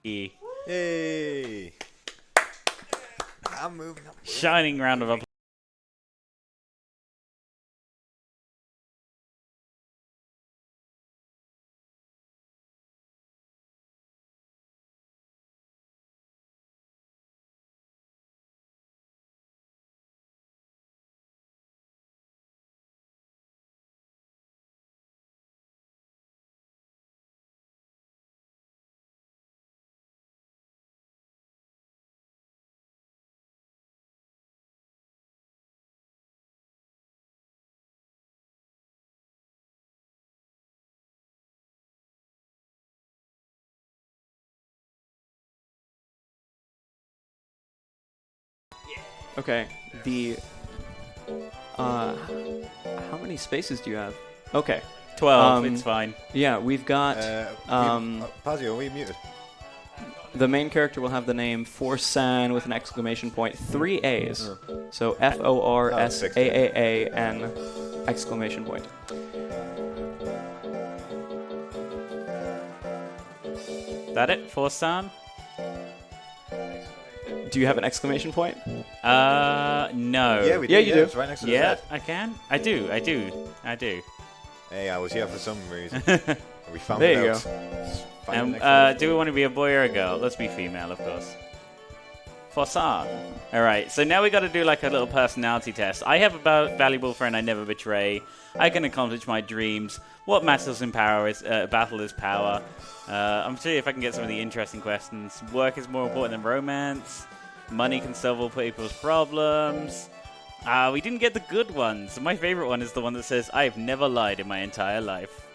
Yay! I'm moving up. Shining round of applause. Okay, how many spaces do you have? Okay. 12, it's fine. Yeah, we've got, Pazio, are we muted? the main character will have the name Forsan with an exclamation point, 3 A's. So Forsaaan exclamation point. That it for San? Do you have an exclamation point? No. Yeah, we do. Yeah, you do. It's right next to the Yeah, Z. I can. I do. Hey, I was here for some reason. We found There it you out. Just find the next one. Do we want to be a boy or a girl? Let's be female, of course. Forsan. Alright, so now we got to do like a little personality test. I have a valuable friend I never betray. I can accomplish my dreams. What matters in power is battle is power. I'm sure if I can get some of the interesting questions. Work is more important than romance. Money can solve all people's problems. We didn't get the good ones. My favorite one is the one that says, I've never lied in my entire life.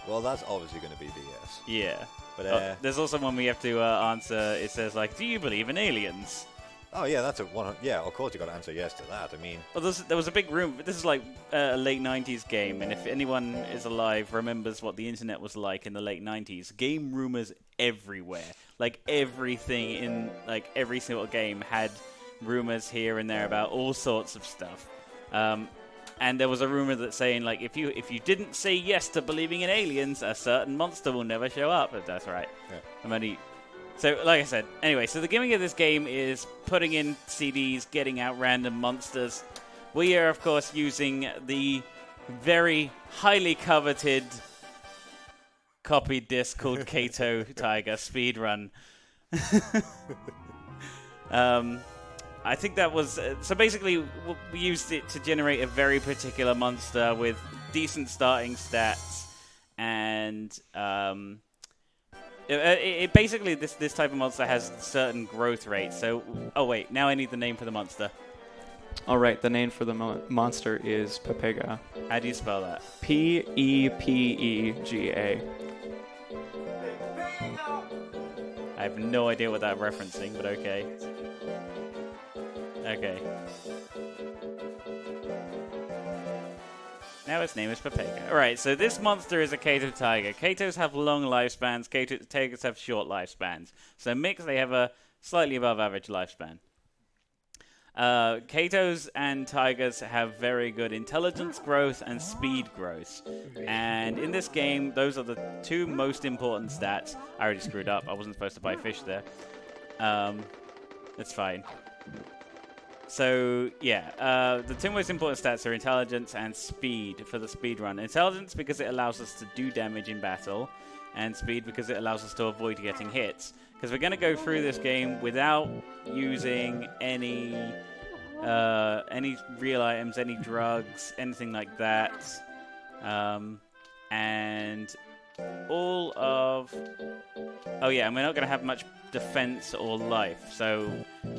Well, that's obviously going to be BS. Yeah. But there's also one we have to answer. It says, like, do you believe in aliens? oh yeah, that's a one. Yeah, of course you got to answer yes to that. I mean, Well, there was a big room. This is like a late 90s game, and if anyone is alive remembers what the internet was like in the late 90s, game rumors everywhere. Like everything in like every single game had rumors here and there about all sorts of stuff. And there was a rumor that saying like if you didn't say yes to believing in aliens, a certain monster will never show up. But that's right. yeah. So, like I said, anyway, so the gimmick of this game is putting in CDs, getting out random monsters. We are, of course, using the very highly coveted copy disc called Kato Tiger Speedrun. I think that was... so basically, we used it to generate a very particular monster with decent starting stats and... It basically, this type of monster has certain growth rates. So, oh wait, now I need the name for the monster. All right, the name for the monster is Pepega. How do you spell that? Pepega. I have no idea what that referencing, but okay. Okay. Now its name is Pepega. Alright, so this monster is a Kato tiger. Katos have long lifespans, tigers have short lifespans. So mixed, they have a slightly above average lifespan. Katos and tigers have very good intelligence growth and speed growth. And in this game, those are the two most important stats. I already screwed up. I wasn't supposed to buy fish there. It's fine. So, yeah, the two most important stats are intelligence and speed for the speed run. Intelligence because it allows us to do damage in battle, and speed because it allows us to avoid getting hits. Because we're going to go through this game without using any real items, any drugs, anything like that. And all of... Oh yeah, and we're not going to have much defense or life, so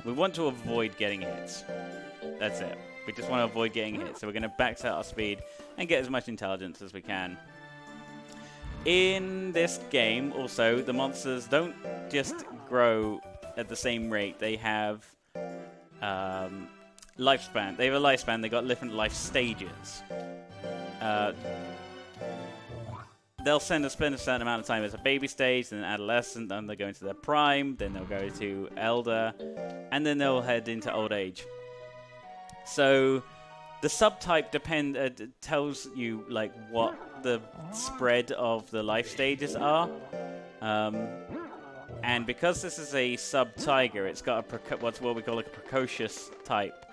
we want to avoid getting hits. That's it. We just want to avoid getting hit, so we're going to max out our speed and get as much intelligence as we can. In this game, also, the monsters don't just grow at the same rate. They have lifespan. They have a lifespan. They got different life stages. They'll spend a certain amount of time as a baby stage, then adolescent, then they'll go into their prime, then they'll go to elder, and then they'll head into old age. So the subtype tells you like what the spread of the life stages are. And because this is a sub-tiger, it's got what's what we call a precocious type,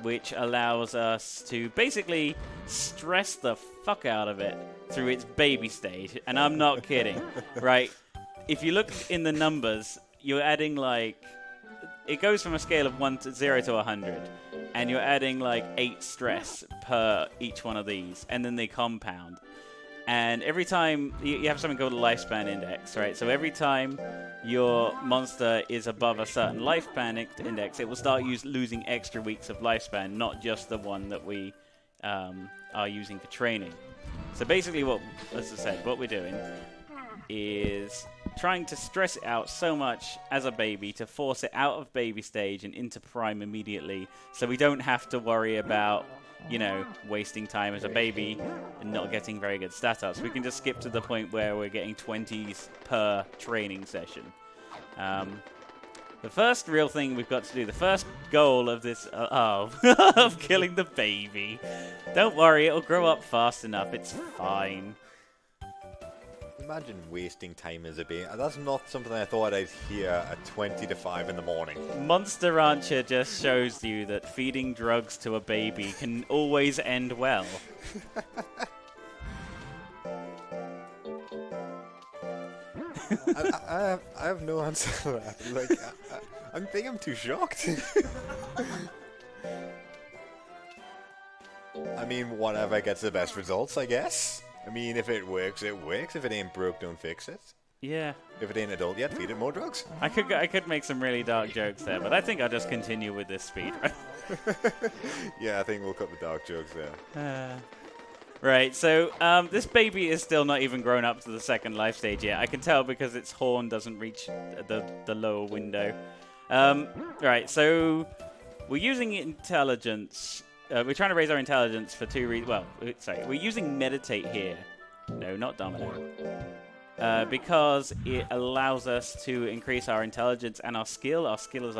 which allows us to basically stress the fuck out of it through its baby stage. And I'm not kidding, right? If you look in the numbers, you're adding like... It goes from a scale of 0 to 100, and you're adding like 8 stress per each one of these, and then they compound. And every time you have something called a lifespan index, right? So every time your monster is above a certain lifespan index, it will start losing extra weeks of lifespan, not just the one that we are using for training. So basically, as I said, what we're doing is trying to stress it out so much as a baby to force it out of baby stage and into prime immediately, so we don't have to worry about, you know, wasting time as a baby and not getting very good stat ups. We can just skip to the point where we're getting 20s per training session. The first real thing we've got to do, the first goal of this, of killing the baby. Don't worry, it'll grow up fast enough. It's fine. Imagine wasting time as a baby. That's not something I thought I'd hear at 20 to 5 in the morning. Monster Rancher just shows you that feeding drugs to a baby can always end well. I have no answer for that. Like, I think I'm too shocked. I mean, whatever gets the best results, I guess. I mean, if it works, it works. If it ain't broke, don't fix it. Yeah. If it ain't adult yet, feed it more drugs. I could make some really dark jokes there, but I think I'll just continue with this speed. Yeah, I think we'll cut the dark jokes there. Right, so this baby is still not even grown up to the second life stage yet. I can tell because its horn doesn't reach the lower window. Right, so we're using intelligence. We're trying to raise our intelligence for 2 reasons. Well, sorry, we're using meditate here. No, not domino. Because it allows us to increase our intelligence and our skill. Our skill is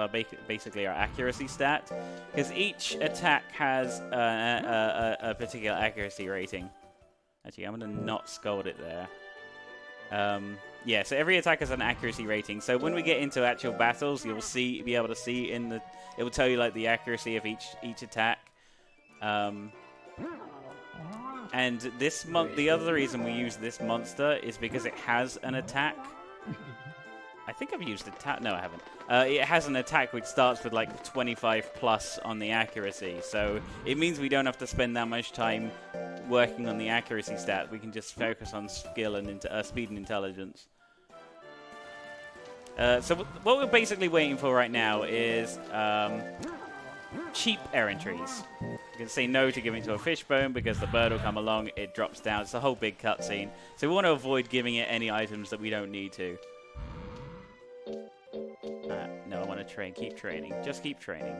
basically our accuracy stat. Because each attack has a particular accuracy rating. Actually, I'm going to not scold it there. Yeah, so every attack has an accuracy rating. So when we get into actual battles, you'll be able to see it will tell you like the accuracy of each attack. And the other reason we use this monster is because it has an attack. I think I've used attack. No, I haven't. It has an attack which starts with like 25 plus on the accuracy. So it means we don't have to spend that much time working on the accuracy stat. We can just focus on skill and speed and intelligence. So what we're basically waiting for right now is cheap errantries. You can say no to giving to a fishbone because the bird will come along, it drops down. It's a whole big cutscene. So we want to avoid giving it any items that we don't need to. No, I want to keep training. Just keep training.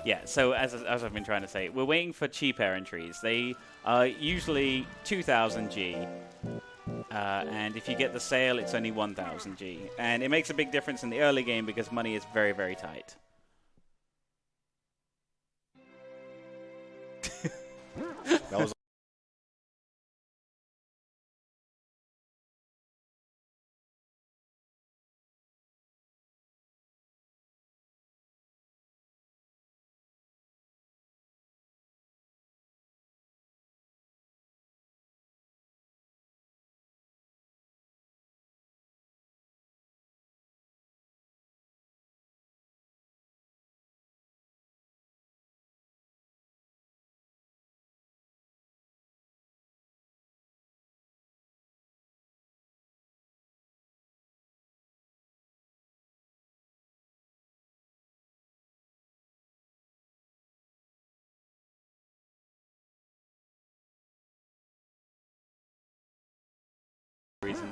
Yeah, so as I've been trying to say, we're waiting for cheap errantries. They are usually 2,000 G. And if you get the sale, it's only 1,000 G. And it makes a big difference in the early game because money is very, very tight. That was reason.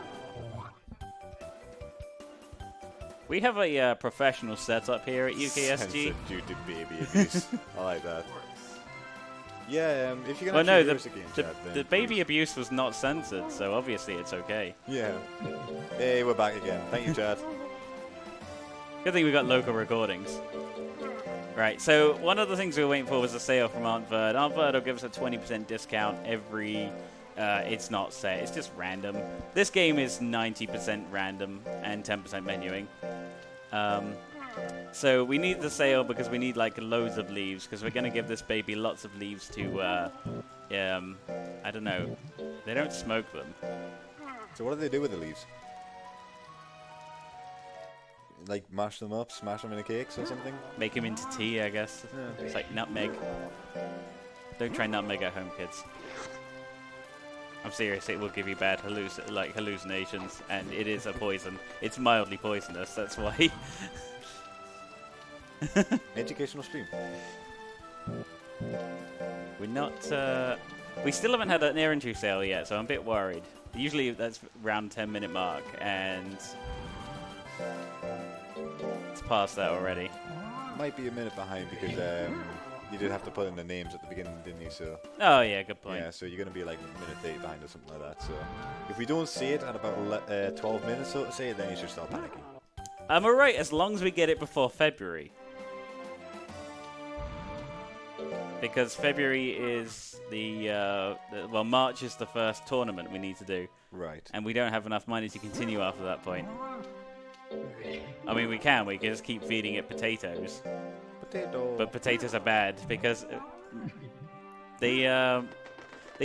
We have a professional setup here at UKSG. censored due to baby abuse. I like that. Yeah, if you can Well, no, hear us again, Chad, the then baby please. abuse was not censored, so obviously it's okay. Yeah. Hey, we're back again. Thank you, Chad. Good thing we got local recordings. Right, so one of the things we were waiting for was a sale from Aunt Verd. Aunt Verd will give us a 20% discount every it's not set. It's just random. This game is 90% random and 10% menuing. So we need the sale because we need like loads of leaves because we're going to give this baby lots of leaves to, I don't know. They don't smoke them. So what do they do with the leaves? Like mash them up, smash them in a cakes or something? Make them into tea, I guess. Yeah. It's like nutmeg. Don't try nutmeg at home, kids. I'm serious, it will give you bad hallucinations, and it is a poison. It's mildly poisonous, that's why. Educational stream. We're not, we still haven't had an errantry sale yet, so I'm a bit worried. Usually that's around 10-minute mark, and it's past that already. Might be a minute behind because you did have to put in the names at the beginning, didn't you? So Oh yeah, good point. yeah, so you're going to be like a minute 30 behind or something like that. So if we don't see it at about 12 minutes, so to say, then you should start panicking. I'm alright as long as we get it before February. Because February is well, March is the first tournament we need to do. Right. And we don't have enough money to continue after that point. I mean, we can just keep feeding it potatoes. Potato. But potatoes are bad because they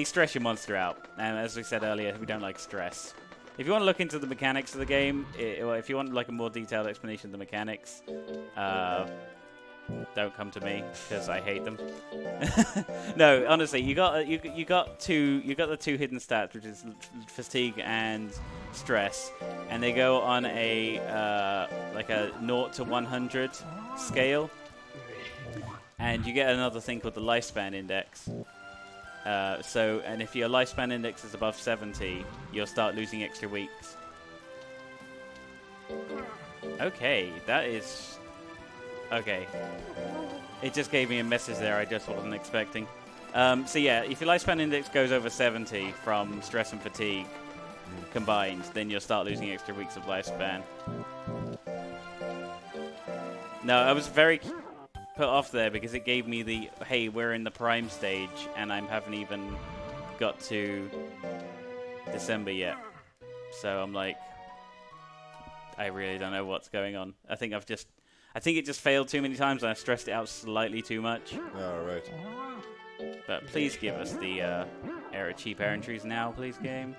stress your monster out. And as we said earlier, we don't like stress. If you want to look into the mechanics of the game, or if you want like a more detailed explanation of the mechanics, don't come to me because I hate them. No, honestly, you got the two hidden stats, which is fatigue and stress, and they go on a like a 0 to 100 scale, and you get another thing called the lifespan index. And if your lifespan index is above 70, you'll start losing extra weeks. Okay, that is... Okay. It just gave me a message there I just wasn't expecting. So yeah, if your lifespan index goes over 70 from stress and fatigue combined, then you'll start losing extra weeks of lifespan. No, I was very put off there because it gave me the, hey, we're in the prime stage and I haven't even got to December yet. So I'm like, I really don't know what's going on. I think it just failed too many times and I stressed it out slightly too much. Oh, right. But please give us the cheap errantries now, please, game.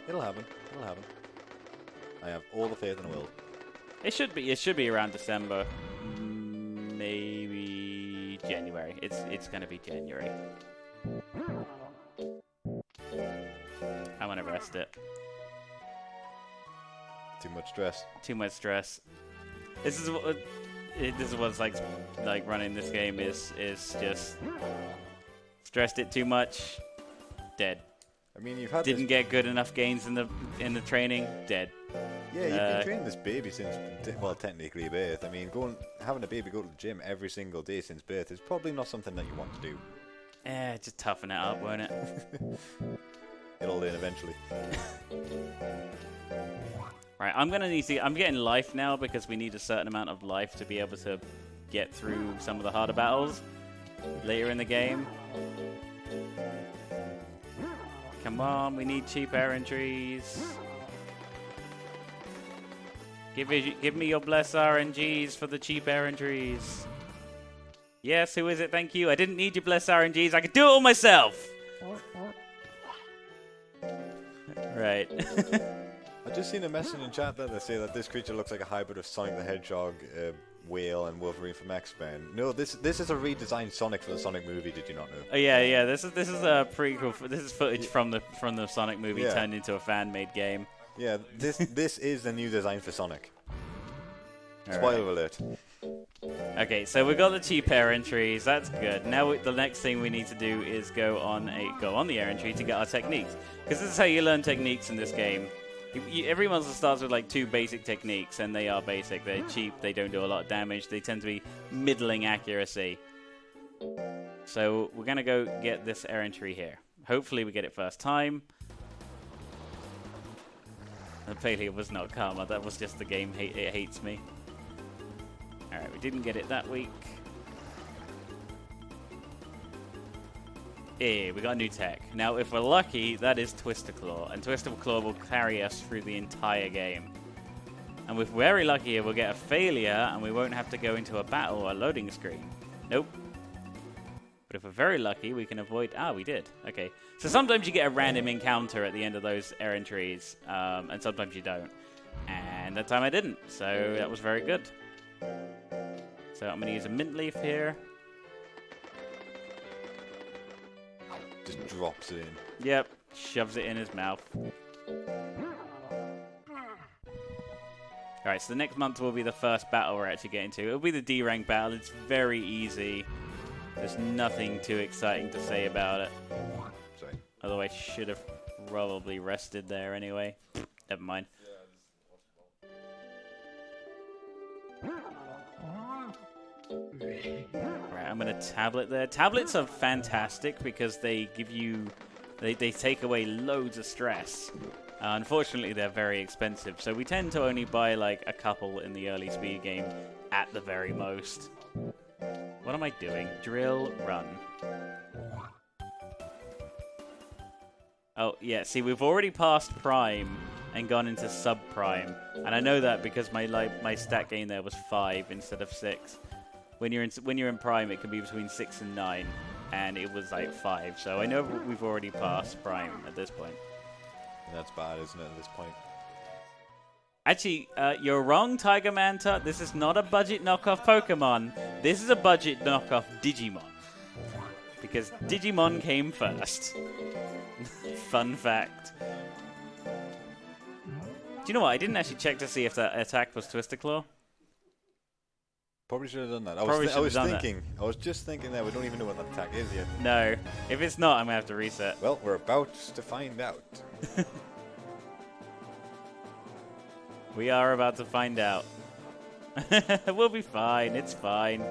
It'll happen. It'll happen. I have all the faith in the world. It should be around December. Maybe January. It's gonna be January. I wanna rest it. Too much stress. Too much stress. This is what's like running this game is just stressed it too much. Dead. I mean, you've had Didn't get good enough gains in the training. Dead. Yeah, you've been training this baby since, well, technically birth. I mean, having a baby go to the gym every single day since birth is probably not something that you want to do. Just toughen it up, won't it? It'll learn eventually. Right, I'm getting life now because we need a certain amount of life to be able to get through some of the harder battles later in the game. Come on, we need cheap errantries. Give me your bless RNGs for the cheap errantries. Yes, who is it? Thank you. I didn't need your bless RNGs. I could do it all myself. Right. I've just seen a message in chat that they say that this creature looks like a hybrid of Sonic the Hedgehog, Whale, and Wolverine from X-Men. No, this is a redesigned Sonic for the Sonic movie. Did you not know? Oh, yeah. This is a prequel. This is footage from the Sonic movie turned into a fan-made game. Yeah, this is the new design for Sonic. All Spoiler right. alert. Okay, so we got the cheap errantries. That's good. Now the next thing we need to do is go on the errantry to get our techniques, because this is how you learn techniques in this game. Every monster starts with like 2 basic techniques, and they are basic. They're cheap. They don't do a lot of damage. They tend to be middling accuracy. So we're gonna go get this errantry here. Hopefully we get it first time. The failure was not karma. That was just the game. It hates me. Alright, we didn't get it that week. we got a new tech. Now, if we're lucky, that is Twister Claw, and Twister Claw will carry us through the entire game. And if we're very lucky, we'll get a failure, and we won't have to go into a battle or a loading screen. Nope. But if we're very lucky, we can avoid... Ah, we did. Okay. So sometimes you get a random encounter at the end of those entries, and sometimes you don't. And that time I didn't, so that was very good. So I'm going to use a mint leaf here. Just drops it in. Yep, shoves it in his mouth. Alright, so the next month will be the first battle we're actually getting to. It'll be the D-rank battle. It's very easy. There's nothing too exciting to say about it. Sorry. Although I should have probably rested there anyway. Never mind. Right, I'm going to tablet there. Tablets are fantastic because they give you... They take away loads of stress. Unfortunately, they're very expensive, so we tend to only buy like a couple in the early speed game at the very most. What am I doing? Drill, run. Oh, yeah, see, we've already passed Prime and gone into Sub-Prime. And I know that because my stat gain there was 5 instead of 6. When you're in Prime, it can be between 6 and 9. And it was like 5. So I know we've already passed Prime at this point. That's bad, isn't it, at this point? Actually, you're wrong, Tiger Manta. This is not a budget knockoff Pokemon. This is a budget knockoff Digimon. Because Digimon came first. Fun fact. Do you know what? I didn't actually check to see if that attack was Twister Claw. Probably should have done that. I was just thinking that we don't even know what that attack is yet. No. If it's not, I'm going to have to reset. Well, we're about to find out. We are about to find out. We'll be fine. It's fine.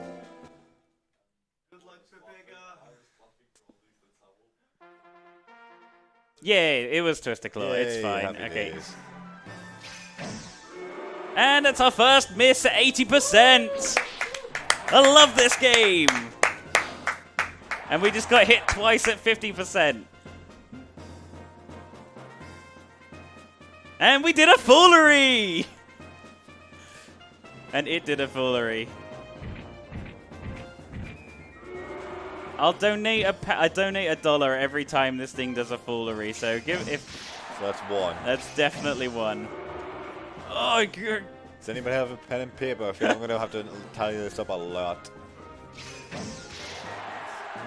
Yay, it was Twister Claw. Yay, it's fine. happy Okay. days. And it's our first miss at 80%. I love this game. And we just got hit twice at 50%. And we did a foolery. And it did a foolery. I'll donate $1 every time this thing does a foolery. So So that's 1. that's definitely 1. Oh, good. Does anybody have a pen and paper? I feel I'm going to have to tally this up a lot.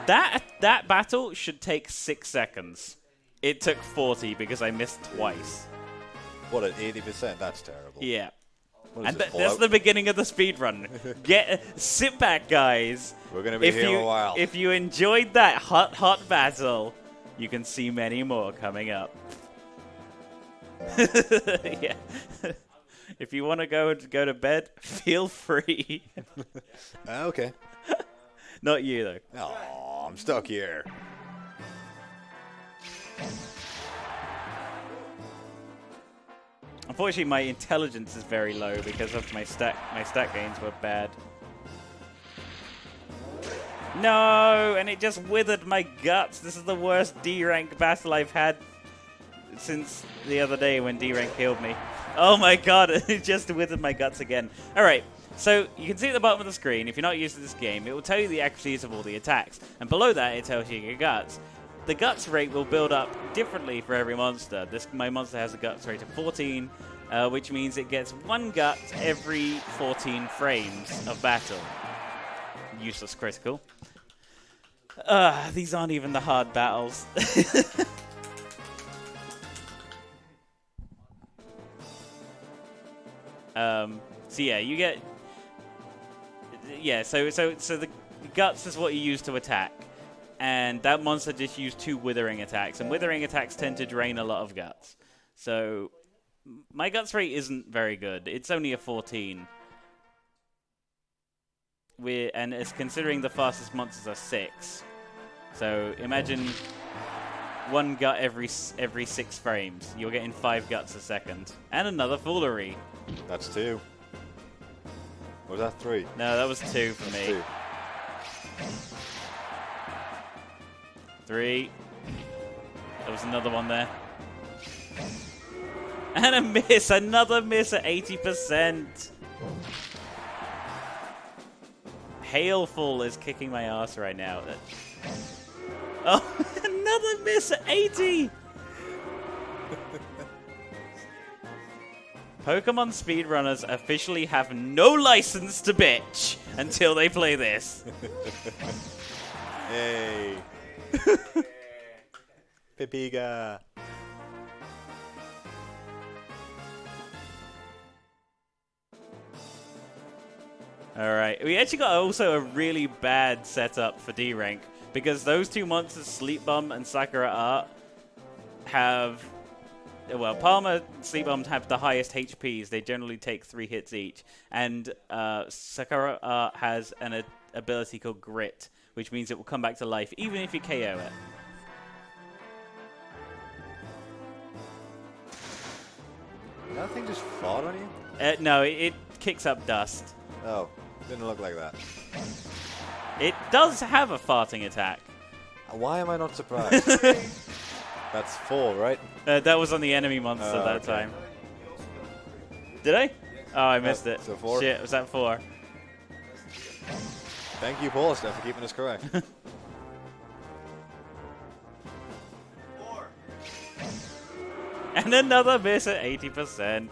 That battle should take 6 seconds. It took 40 because I missed twice. What, at 80%? That's terrible. Yeah. What is And this, that's the beginning of the speedrun. Sit back, guys. We're going to be here a while. If you enjoyed that hot battle, you can see many more coming up. Yeah. If you want to go to bed, feel free. Okay. Not you, though. Oh, I'm stuck here. Unfortunately, my intelligence is very low because of my stat gains were bad. No, and it just withered my guts. This is the worst D-rank battle I've had since the other day when D-rank killed me. Oh my god, it just withered my guts again. Alright, so you can see at the bottom of the screen, if you're not used to this game, it will tell you the accuracies of all the attacks. And below that, it tells you your guts. The guts rate will build up differently for every monster. My monster has a guts rate of 14, which means it gets 1 gut every 14 frames of battle. Useless critical. These aren't even the hard battles. So yeah, you get... Yeah, so the guts is what you use to attack. And that monster just used 2 withering attacks. And withering attacks tend to drain a lot of guts. So my guts rate isn't very good. It's only a 14. And it's considering the fastest monsters are 6. So imagine 1 gut every 6 frames. You're getting 5 guts a second. And another foolery. That's 2. Was that 3? No, that was 2 for me. 2. 3. There was another one there. And a miss. Another miss at 80%. Hailful is kicking my ass right now. Oh, another miss at 80. Pokemon speedrunners officially have no license to bitch until they play this. Hey. Pipiga. Alright, we actually got also a really bad setup for D rank because those two monsters, Sleep Bum and Sakura Art, have... Well, Palmer, Sleep Bum have the highest HPs. They generally take 3 hits each. And Sakura Art has an ability called Grit, which means it will come back to life even if you KO it. That thing just fought on you? No, it kicks up dust. Oh, didn't look like that. It does have a farting attack. Why am I not surprised? That's 4, right? That was on the enemy monster that time. Did I? Oh, I missed it. So 4? Shit, was that 4? Thank you, Polster, for keeping us correct. 4. And another miss at 80%.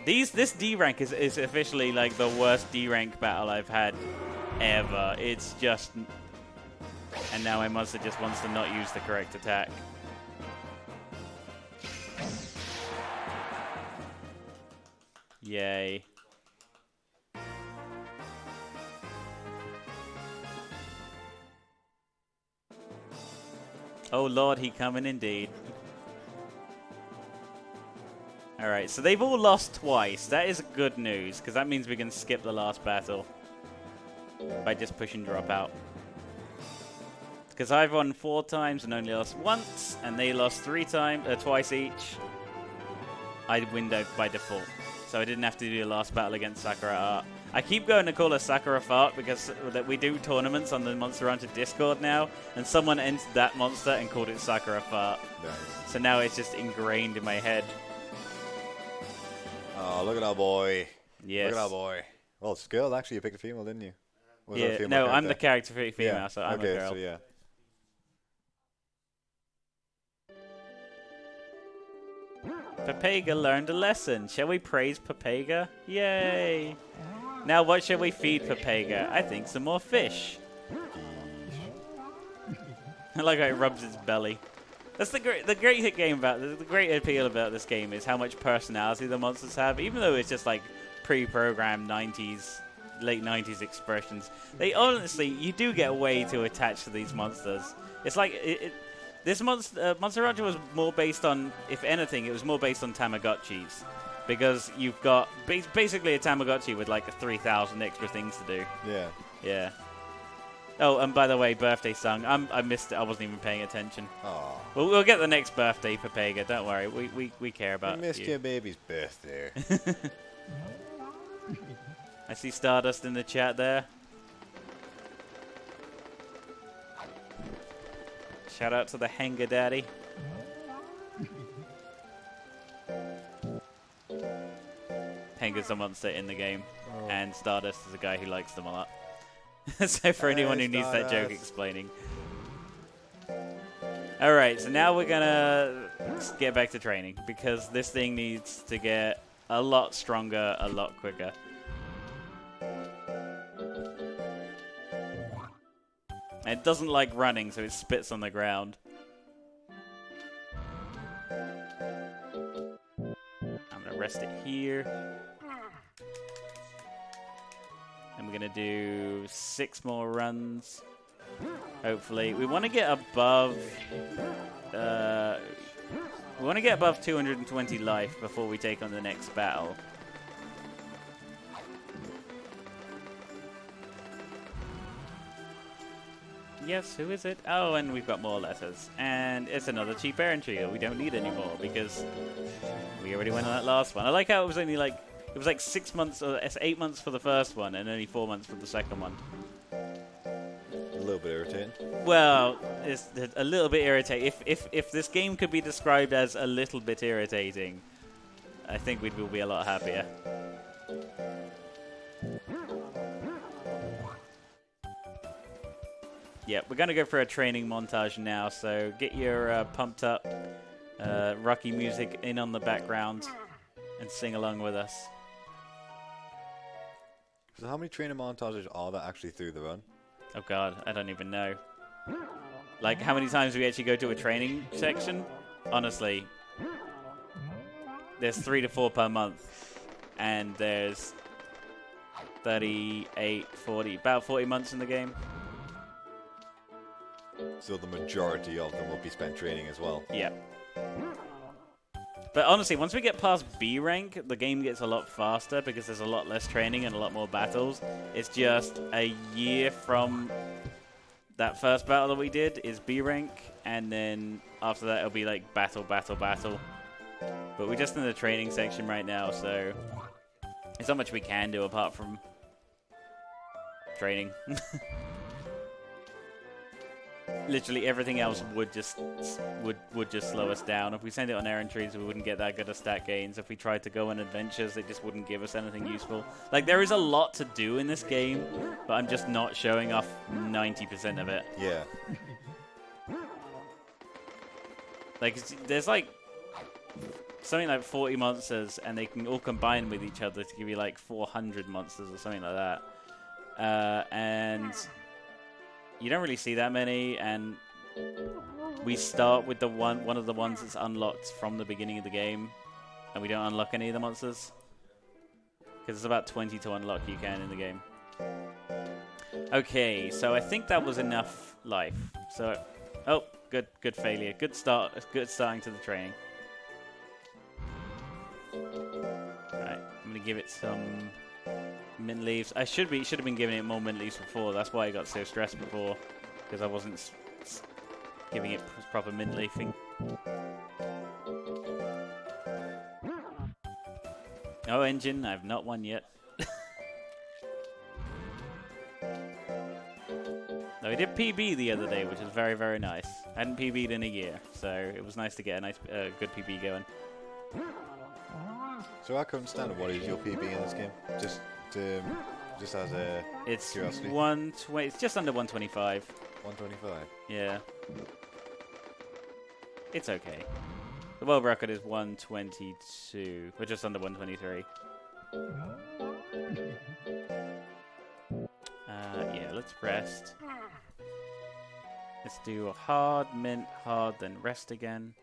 This D rank is officially like the worst D rank battle I've had ever. It's just... And now my monster just wants to not use the correct attack. Yay. Oh lord, he coming indeed. Alright, so they've all lost twice. That is good news, because that means we can skip the last battle by just pushing drop out. Because I've won 4 times and only lost once, and they lost twice each. I windowed by default, so I didn't have to do the last battle against Sakura Art. I keep going to call her Sakura Fart because we do tournaments on the Monster Hunter Discord now, and someone entered that monster and called it Sakura Fart. Nice. So now it's just ingrained in my head. Oh, look at that boy. Yes. Look at that boy. Well, it's a girl, actually. You picked a female, didn't you? Was that a Yeah, female no, character? I'm the character for female, Yeah. so I'm okay, a girl. So yeah. Papega learned a lesson. Shall we praise Papega? Yay! Now what shall we feed Papega? I think some more fish. I like how it rubs its belly. That's the great appeal about this game is how much personality the monsters have. Even though it's just like pre-programmed late 90s expressions, they honestly, you do get way too attached to these monsters. It's like this Monster Hunter was more based on, if anything, it was more based on Tamagotchis. Because you've got basically a Tamagotchi with like 3,000 extra things to do. Yeah. Yeah. Oh, and by the way, birthday song. I missed it. I wasn't even paying attention. Oh. We'll get the next birthday, Papega. Don't worry. We care about We missed you. your baby's birthday. I see Stardust in the chat there. Shout out to the Hanger Daddy. Hanger's a monster in the game, and Stardust is a guy who likes them a lot. So for anyone who needs that joke explaining. Alright, so now we're gonna get back to training, because this thing needs to get a lot stronger, a lot quicker. It doesn't like running, so it spits on the ground. I'm gonna rest it here. And we're gonna do 6 more runs. Hopefully, we want to get above. We want to get above 220 life before we take on the next battle. Yes, who is it? Oh, and we've got more letters. And it's another cheap errand trio we don't need anymore because we already went on that last one. I like how it was only like, it was like 6 months, or 8 months for the first one and only 4 months for the second one. little bit irritating. Well, it's a little bit irritating. If this game could be described as a little bit irritating, I think we will be a lot happier. Yeah, we're going to go for a training montage now, so get your pumped up Rocky music in on the background and sing along with us. So how many training montages are there actually through the run? Oh god, I don't even know. Like, how many times do we actually go to a training section? Honestly, there's 3 to 4 per month, and there's 38, 40, about 40 months in the game. So the majority of them will be spent training as well. Yeah. But honestly, once we get past B rank, the game gets a lot faster because there's a lot less training and a lot more battles. It's just a year from that first battle that we did is B rank, and then after that it'll be like battle, battle, battle. But we're just in the training section right now, so there's not much we can do apart from training. Literally everything else would just slow us down. If we send it on errand trees, we wouldn't get that good of stat gains. If we tried to go on adventures, it just wouldn't give us anything useful. Like, there is a lot to do in this game, but I'm just not showing off 90% of it. Yeah. Like, there's like something like 40 monsters, and they can all combine with each other to give you like 400 monsters or something like that. And you don't really see that many, and we start with the one of the ones that's unlocked from the beginning of the game, and we don't unlock any of the monsters because it's about 20 to unlock you can in the game. Okay, so I think that was enough life. So, oh, good failure. Good starting to the training. Right, I'm gonna give it some mint leaves. I should have been giving it more mint leaves before. That's why I got so stressed before, because I wasn't giving it proper mint leafing. Oh, engine, I've not won yet. No, we did PB the other day, which was very, very nice. I hadn't PB'd in a year, so it was nice to get a nice, good PB going. So I couldn't understand what is your PB in this game? Just as a curiosity. It's just under 125. 125. Yeah. It's okay. The world record is 122. We're just under 123. Yeah, let's rest. Let's do a hard, mint, hard, then rest again.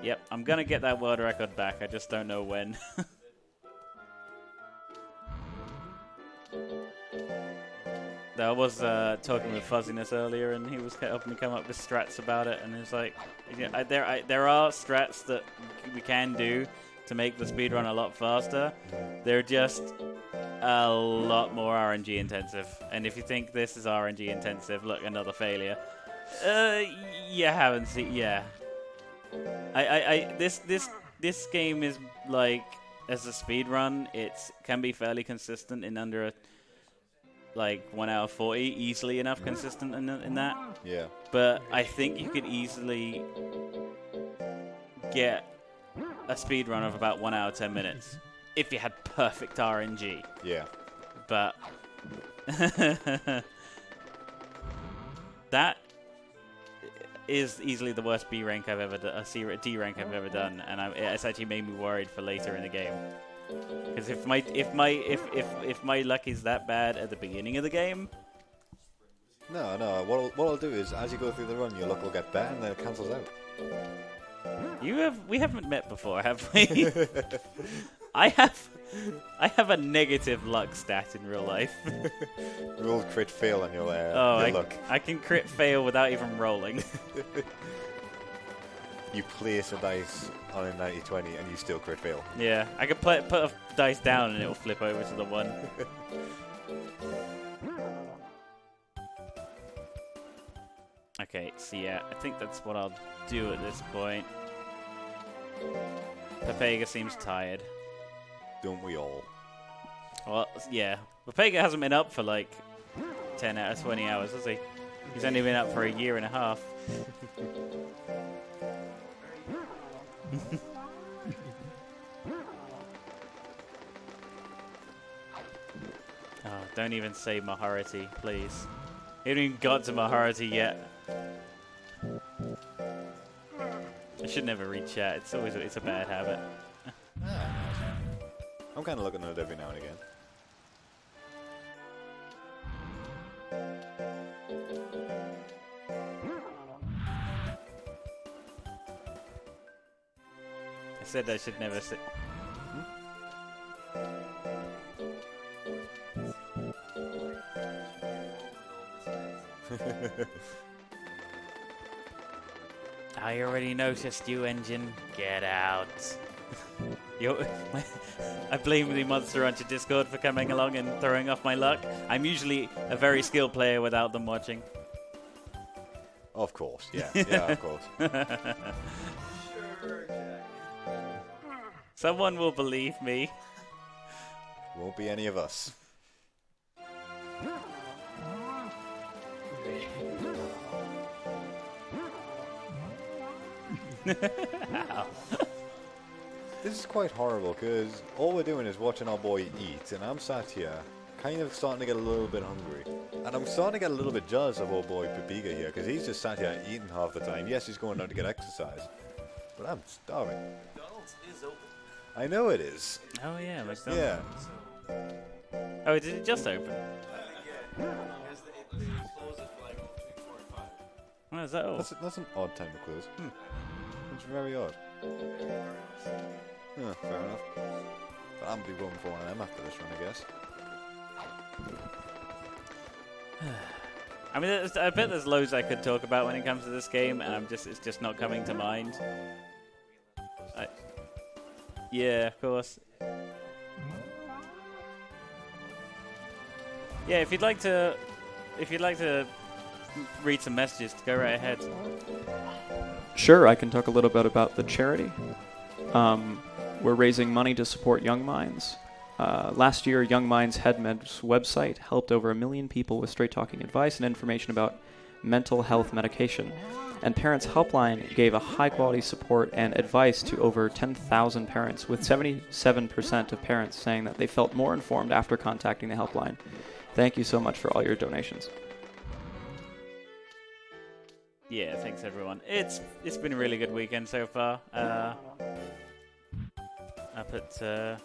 Yep, I'm gonna get that world record back. I just don't know when. I was talking with Fuzziness earlier, and he was helping me come up with strats about it. And it's like, yeah, there are strats that we can do to make the speedrun a lot faster. They're just a lot more RNG intensive. And if you think this is RNG intensive, look, another failure. You haven't seen, yeah. This game is like, as a speedrun, it can be fairly consistent in under like 1 hour 40, easily enough consistent in that. Yeah. But I think you could easily get a speedrun of about 1 hour 10 minutes if you had perfect RNG. Yeah. But that is easily the worst B rank I've ever done, D rank I've ever done, and it's actually made me worried for later in the game. Because if my luck is that bad at the beginning of the game, no. What I'll do is, as you go through the run, your luck will get better, and then it cancels out. we haven't met before, have we? I have a negative luck stat in real life. Roll crit fail on your luck. I can crit fail without even rolling. You place a dice on a 90-20 and you still crit fail. Yeah, I can put a dice down and it will flip over to the 1. Okay, so yeah, I think that's what I'll do at this point. Pepega seems tired. Don't we all? Well, yeah. Vega hasn't been up for like 10 out of 20 hours, has he? He's only been up for a year and a half. Oh, don't even say Maharati, please. You haven't even got to Maharati yet. I should never read chat. It's a bad habit. I'm kind of looking at it every now and again. I said I should never say. I already noticed you, engine. Get out. I blame the Monster Rancher Discord for coming along and throwing off my luck. I'm usually a very skilled player without them watching. Of course, yeah. Yeah, of course. Sure, Jack. Someone will believe me. Won't be any of us. This is quite horrible because all we're doing is watching our boy eat, and I'm sat here kind of starting to get a little bit hungry. And I'm starting to get a little bit jealous of old boy Papiga here because he's just sat here eating half the time. Yes, he's going out to get exercise, but I'm starving. McDonald's is open. I know it is. Oh yeah, McDonald's. Yeah. Oh, did it just open? Yeah. Because they close it for like between 4 and 5. Oh, is that all? That's an odd time to close. It's very odd. Yeah, fair enough. But I'm going to be going for one of them after this run, I guess. I mean, I bet there's loads I could talk about when it comes to this game, and it's just not coming to mind. Yeah, of course. Yeah, if you'd like to read some messages, go right ahead. Sure, I can talk a little bit about the charity. We're raising money to support Young Minds. Last year, Young Minds HeadMed's website helped over 1 million people with straight-talking advice and information about mental health medication. And Parents Helpline gave a high-quality support and advice to over 10,000 parents, with 77% of parents saying that they felt more informed after contacting the helpline. Thank you so much for all your donations. Yeah, thanks everyone. It's been a really good weekend so far. Up at I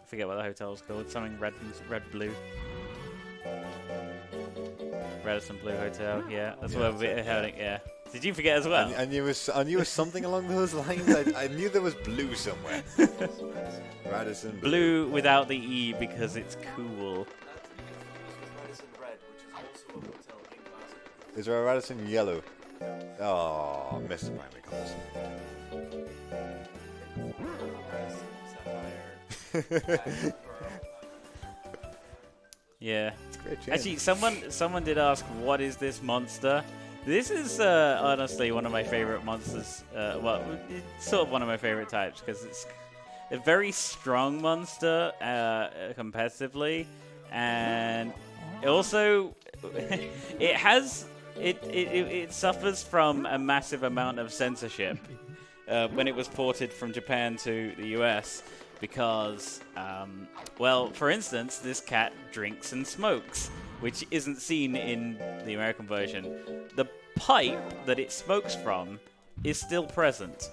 forget what the hotel's called. Something red blue. Radisson Blue Hotel. Yeah, that's where we're heading. Yeah. Did you forget as well? I knew it was something along those lines. I knew there was blue somewhere. Radisson Blue without the E because it's cool. Radisson Red, which is also a hotel in Glasgow. Is there a Radisson Yellow? Oh, missed my close. Yeah. It's a great change. Actually, someone did ask, what is this monster? This is honestly one of my favorite monsters. Well, it's sort of one of my favorite types because it's a very strong monster competitively, and it also it suffers from a massive amount of censorship when it was ported from Japan to the US. Because, well, for instance, this cat drinks and smokes, which isn't seen in the American version. The pipe that it smokes from is still present,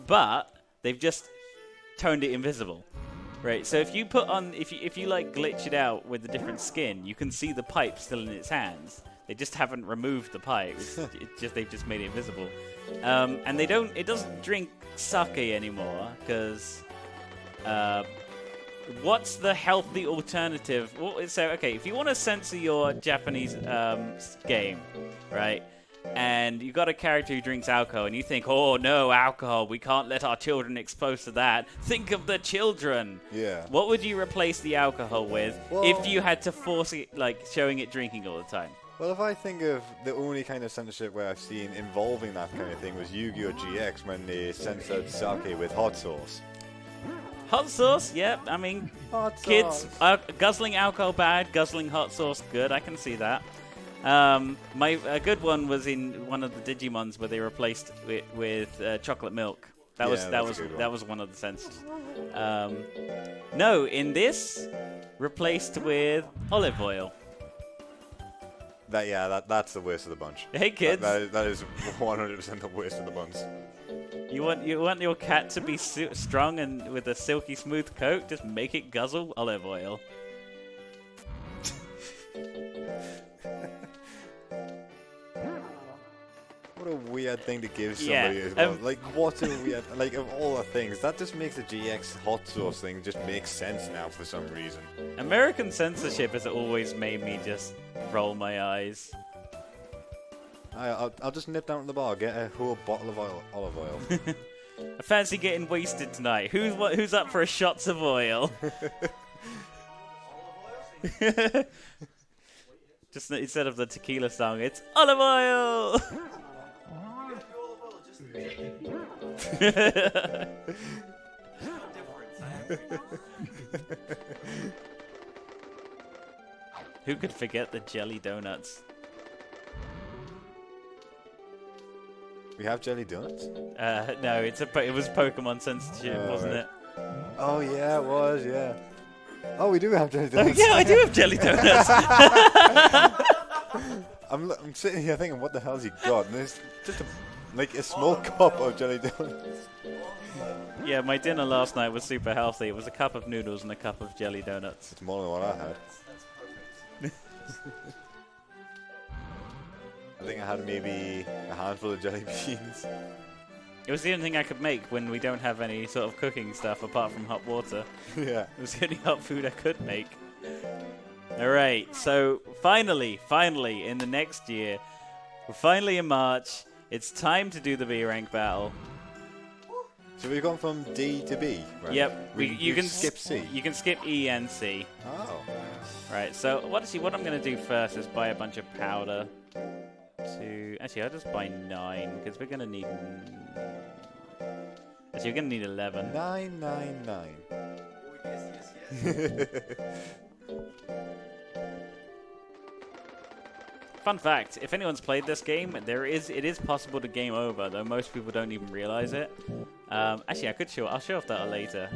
but they've just toned it invisible, right? So if you put on, if you like glitch it out with a different skin, you can see the pipe still in its hands. They just haven't removed the pipe. They've just made it invisible, and it doesn't drink sake anymore because. What's the healthy alternative? So, okay, if you want to censor your Japanese game, right, and you've got a character who drinks alcohol, and you think, oh, no, alcohol, we can't let our children exposed to that. Think of the children. Yeah. What would you replace the alcohol with if you had to force it, like, showing it drinking all the time? Well, if I think of the only kind of censorship where I've seen involving that kind of thing was Yu-Gi-Oh! GX when they censored sake with hot sauce. Hot sauce, yep. I mean, Hot kids, sauce. guzzling alcohol bad, guzzling hot sauce good. I can see that. A good one was in one of the Digimons where they replaced it with chocolate milk. That Yeah, that's a good one. was one of the senses. No, in this, replaced with olive oil. That's the worst of the bunch. Hey kids, That is 100% the worst of the bunch. you want your cat to be strong and with a silky smooth coat? Just make it guzzle olive oil. What a weird thing to give somebody as well. Like, what a weird... Like, of all the things, that just makes the GX hot sauce thing just makes sense now for some reason. American censorship has always made me just roll my eyes. I'll just nip down to the bar, get a whole bottle of olive oil. I fancy getting wasted tonight. Who's up for a shots of oil? Just instead of the tequila song, it's olive oil. Who could forget the jelly donuts? We have jelly donuts? No, it was Pokemon censorship, Oh, wasn't right. it? Oh, yeah, it was, yeah. Oh, we do have jelly Oh, donuts. yeah, I do have jelly donuts. I'm sitting here thinking, what the hell's he got? And there's just a small cup of jelly donuts. Yeah, my dinner last night was super healthy. It was a cup of noodles and a cup of jelly donuts. It's more than what I had. I think I had maybe a handful of jelly beans. It was the only thing I could make when we don't have any sort of cooking stuff apart from hot water. Yeah. It was the only hot food I could make. Alright, so finally, in the next year, we're finally in March. It's time to do the B rank battle. So we've gone from D to B, right? Yep, you can skip C. You can skip E and C. Oh. Right, so what I'm going to do first is buy a bunch of powder. Actually, I'll just buy 9 because we're going to need. Actually, we're going to need 11. 999. Fun fact: if anyone's played this game, it is possible to game over, though most people don't even realize it. Actually, I'll show off that later.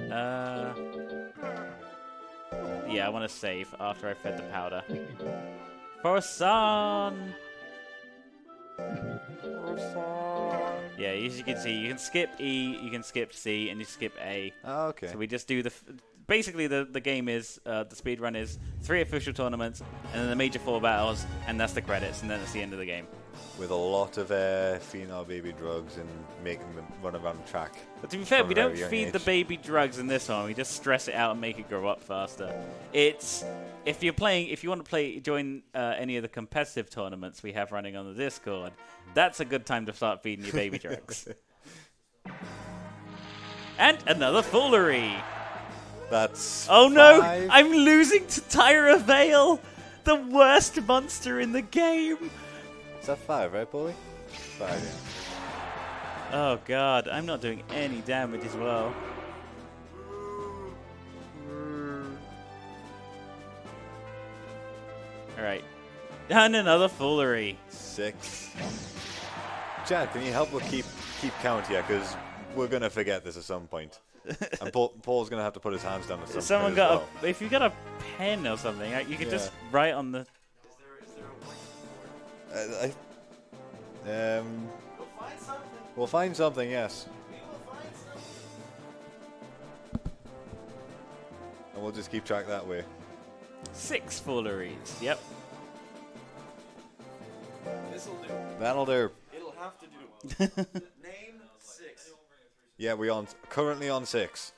Yeah, I want to save after I fed the powder. For sun. Yeah, as you can see, you can skip E, you can skip C, and you skip A. Oh, okay. So we just do basically the game is the speed run is 3 official tournaments and then the major 4 battles, and that's the credits, and then it's the end of the game. With a lot of female baby drugs and making them run around the track. But to be fair, From we a very don't young feed the age. baby drugs in this one. We just stress it out and make it grow up faster. If you want to join any of the competitive tournaments we have running on the Discord, that's a good time to start feeding your baby drugs. And another foolery. That's Oh no! 5. I'm losing to Tyra Vale, the worst monster in the game. Is that 5, right, Paulie? 5, yeah. Oh god, I'm not doing any damage as well. Alright. And another foolery. 6. Chad, can you help us keep count here? Because we're going to forget this at some point. And Paul's going to have to put his hands down at some Someone point as got well. if you got a pen or something, you could just write on the. Is there a whiteboard? We'll find something. We'll find something, yes. We will find something. And we'll just keep track that way. 6 fooleries. Yep. This'll do. That'll do. It'll have to do. Name 6. Yeah, we're currently on 6.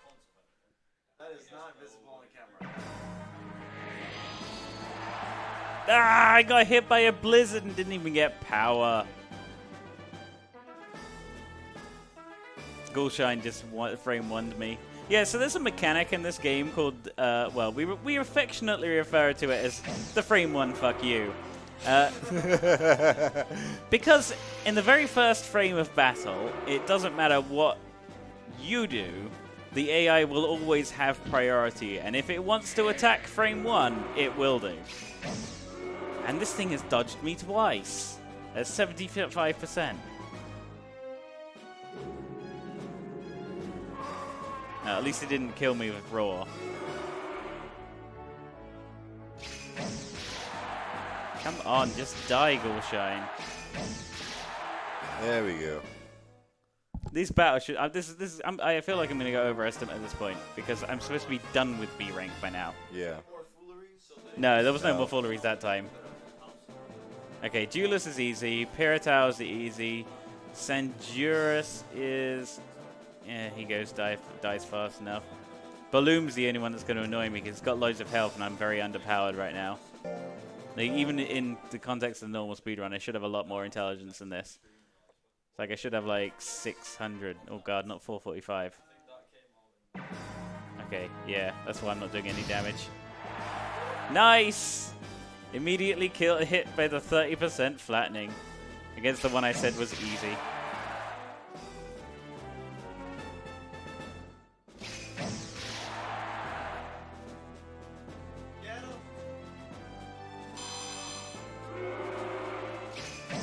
That is not visible on the camera. Ah! I got hit by a blizzard and didn't even get power. Ghoulshine just frame one'd me. Yeah, so there's a mechanic in this game called, we affectionately refer to it as the frame one fuck you. Because in the very first frame of battle, it doesn't matter what you do, the AI will always have priority, and if it wants to attack frame 1, it will do. And this thing has dodged me twice. At 75%. At least it didn't kill me with Roar. Come on, just die, Ghoulshine. There we go. These battles should. I feel like I'm going to go overestimate at this point because I'm supposed to be done with B rank by now. Yeah. No, there was no more fooleries that time. Okay, Duelist is easy. Piratau is easy. Sanjurus is. Yeah, he dies fast enough. Balloom's the only one that's going to annoy me because it's got loads of health and I'm very underpowered right now. Like, even in the context of normal speedrun, I should have a lot more intelligence than this. Like, I should have like 600. Oh god, not 445. Okay, yeah, that's why I'm not doing any damage. Nice! Immediately hit by the 30% flattening against the one I said was easy.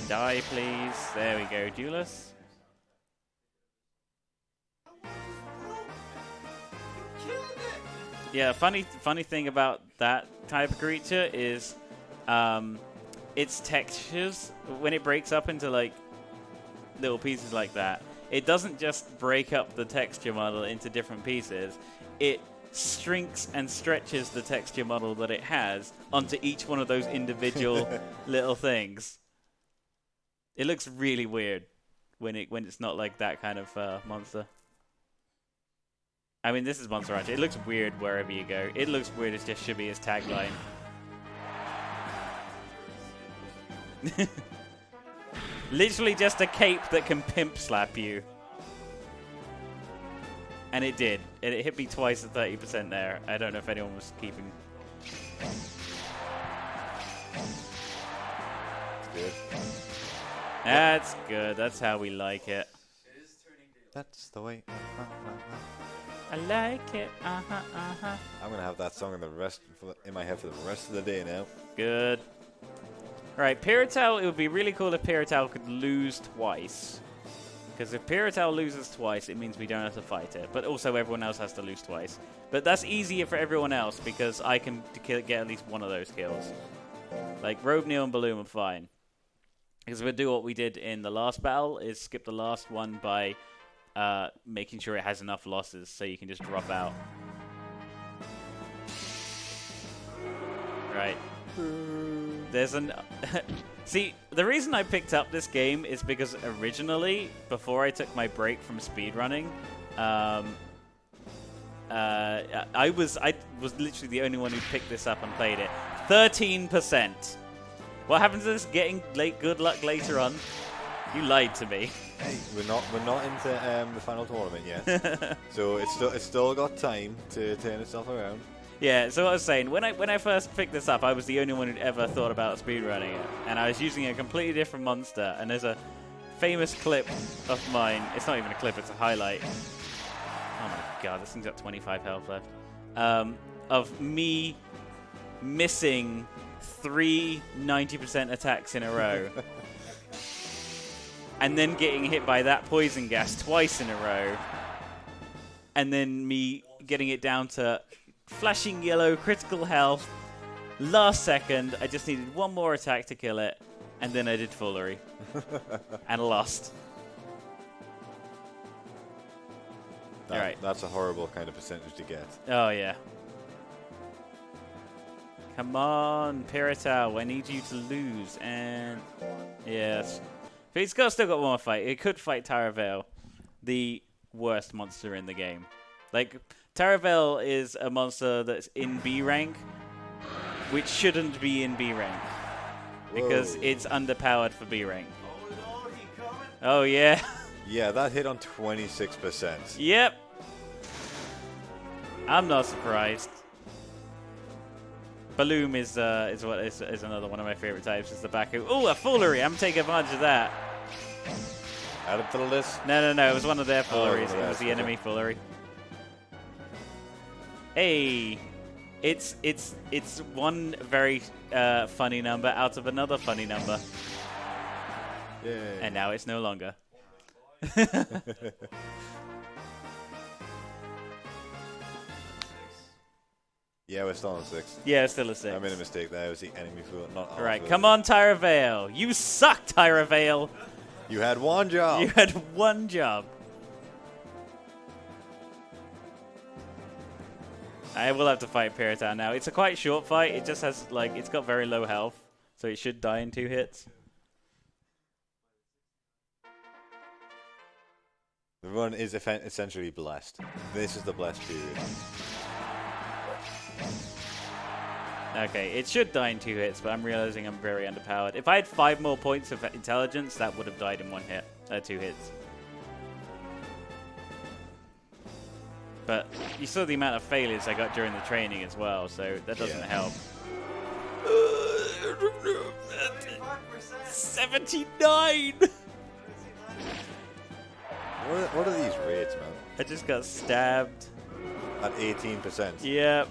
Die, please. There we go, Duelist. Yeah, funny thing about that type of creature is its textures, when it breaks up into like little pieces like that, it doesn't just break up the texture model into different pieces. It shrinks and stretches the texture model that it has onto each one of those individual little things. It looks really weird when it's not like that kind of monster. I mean, this is Monster Rancher. It looks weird wherever you go. It looks weird. It just should be his tagline. Literally just a cape that can pimp slap you. And it did. It hit me twice at 30% there. I don't know if anyone was keeping. Good. That's good. That's how we like it. That's the way. I like it. I'm gonna have that song in my head for the rest of the day now. Good. Alright, Piratau, it would be really cool if Piratau could lose twice. Because if Piratau loses twice, it means we don't have to fight it. But also everyone else has to lose twice. But that's easier for everyone else because I can get at least one of those kills. Like, Robneo and Balloon are fine. Because we'll do what we did in the last battle, is skip the last one by making sure it has enough losses so you can just drop out. Right. There's an... See, the reason I picked up this game is because originally, before I took my break from speedrunning, I was literally the only one who picked this up and played it. 13%. What happens is getting good luck later on. You lied to me. Hey, we're not into the final tournament yet, so it's still got time to turn itself around. Yeah, so what I was saying, when I first picked this up, I was the only one who'd ever thought about speedrunning it, and I was using a completely different monster. And there's a famous clip of mine. It's not even a clip; it's a highlight. Oh my god, this thing's got 25 health left. Of me missing 3 90% attacks in a row. And then getting hit by that poison gas twice in a row. And then me getting it down to flashing yellow, critical health. Last second, I just needed one more attack to kill it. And then I did foolery. And lost. Alright. That's a horrible kind of percentage to get. Oh, yeah. Come on, Piratau, I need you to lose. And yes. But he's still got one more fight. It could fight Taravel, the worst monster in the game. Like, Taravel is a monster that's in B rank, which shouldn't be in B rank. Because it's underpowered for B rank. Oh, yeah. Yeah, that hit on 26%. Yep. I'm not surprised. Balloon is another one of my favorite types. Is the back. Oh, a foolery! I'm taking advantage of that. Add it to the list. No. It was one of their fooleries. It It was the enemy foolery. Hey, it's one very funny number out of another funny number, Yay. and now it's no longer. Yeah, we're still on 6. Yeah, it's still a 6. I made a mistake there. It was the enemy field, not our Right, field. come on, Tyra Vale. You suck, Tyra Vale. You had one job. You had one job. I will have to fight Piratan now. It's a quite short fight. It just has, like, it's got very low health, so it should die in 2 hits. The run is essentially blessed. This is the blessed period. Okay, it should die in 2 hits, but I'm realizing I'm very underpowered. If I had 5 more points of intelligence, that would have died in 1 hit, 2 hits. But you saw the amount of failures I got during the training as well, so that doesn't help. 79! What are these rates, man? I just got stabbed. At 18%. Yep.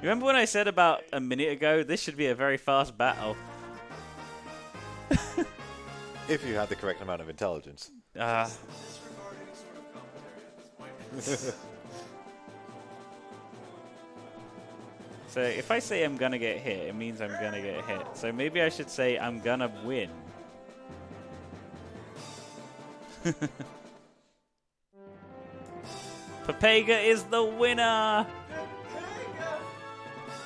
Remember when I said about a minute ago, this should be a very fast battle? If you had the correct amount of intelligence. Disregarding sort of commentary at this point. So if I say I'm gonna get hit, it means I'm gonna get hit. So maybe I should say I'm gonna win. Papega is the winner!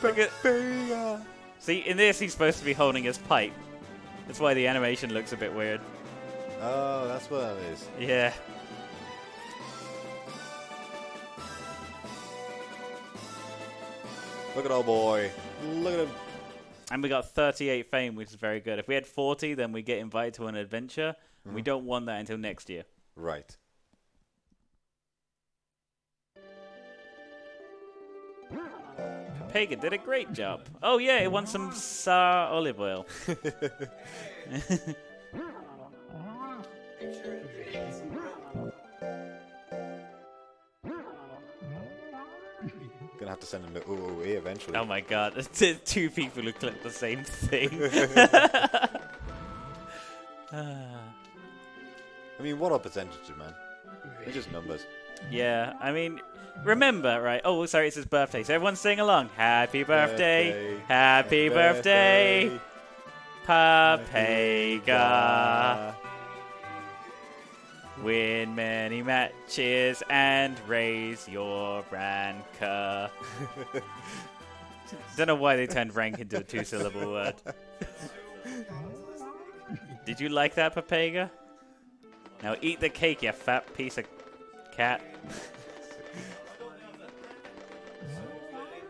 Papega! See, in this he's supposed to be holding his pipe. That's why the animation looks a bit weird. Oh, that's what that is. Yeah. Look at old boy. Look at him. And we got 38 fame, which is very good. If we had 40, then we get invited to an adventure. And we don't want that until next year. Right. Papega did a great job. Oh yeah, it won some sour olive oil. Gonna have to send him to OOA eventually. Oh my god, 2 people who clicked the same thing. I mean, what are percentages, man? They're just numbers. Yeah, I mean, remember, right? Oh, sorry, it's his birthday. So everyone sing along. Happy birthday. Happy birthday. Papega. Win many matches and raise your ranker. Don't know why they turned rank into a 2-syllable word. Did you like that, Papega? Now eat the cake, you fat piece of cat.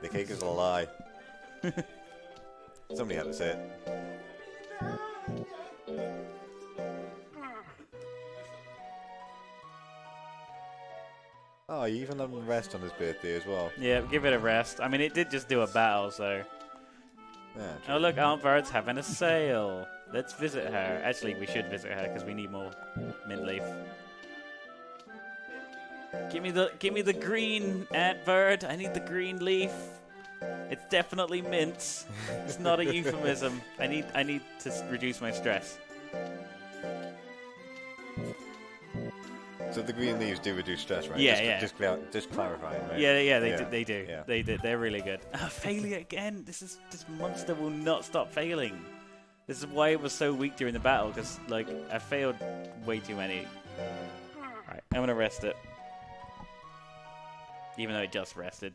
The cake is a lie. Somebody had to say it. Oh, you even let him rest on his birthday as well. Yeah, give it a rest. I mean, it did just do a battle, so... Yeah, Oh, look, Aunt Bird's having a sale. Let's visit her. Actually, we should visit her because we need more mint leaf. Give me the green, Aunt Bird. I need the green leaf. It's definitely mint. It's not a euphemism. I need to reduce my stress. So the green leaves do reduce stress, right? Yeah, just, yeah. Just clarifying, right? Yeah, they do. Yeah. They do. They're really good. Failure again. This monster will not stop failing. This is why it was so weak during the battle, because like I failed way too many. Alright, I'm gonna rest it. Even though it just rested.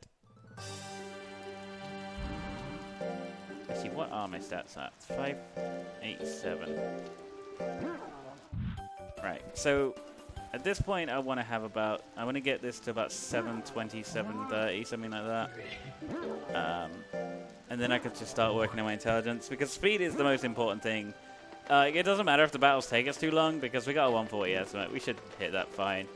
Let's see, what are my stats at? 587. Right, so at this point I want to have about, I want to get this to about 720, 730, something like that. And then I could just start working on my intelligence, because speed is the most important thing. It doesn't matter if the battles take us too long, because we got a 140 estimate. We should hit that fine.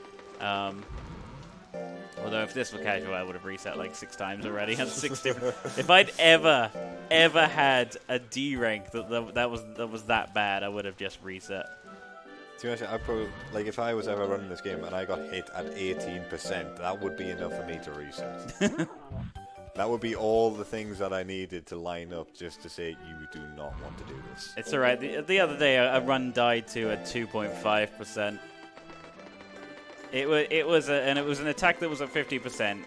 Although if this were casual, I would have reset like 6 times already. And 6 different. If I'd ever had a D rank that was that bad, I would have just reset. To be honest, I probably, like, if I was ever running this game and I got hit at 18%, that would be enough for me to reset. That would be all the things that I needed to line up just to say you do not want to do this. It's alright. The other day, a run died to at 2.5%. It was an attack that was at 50%,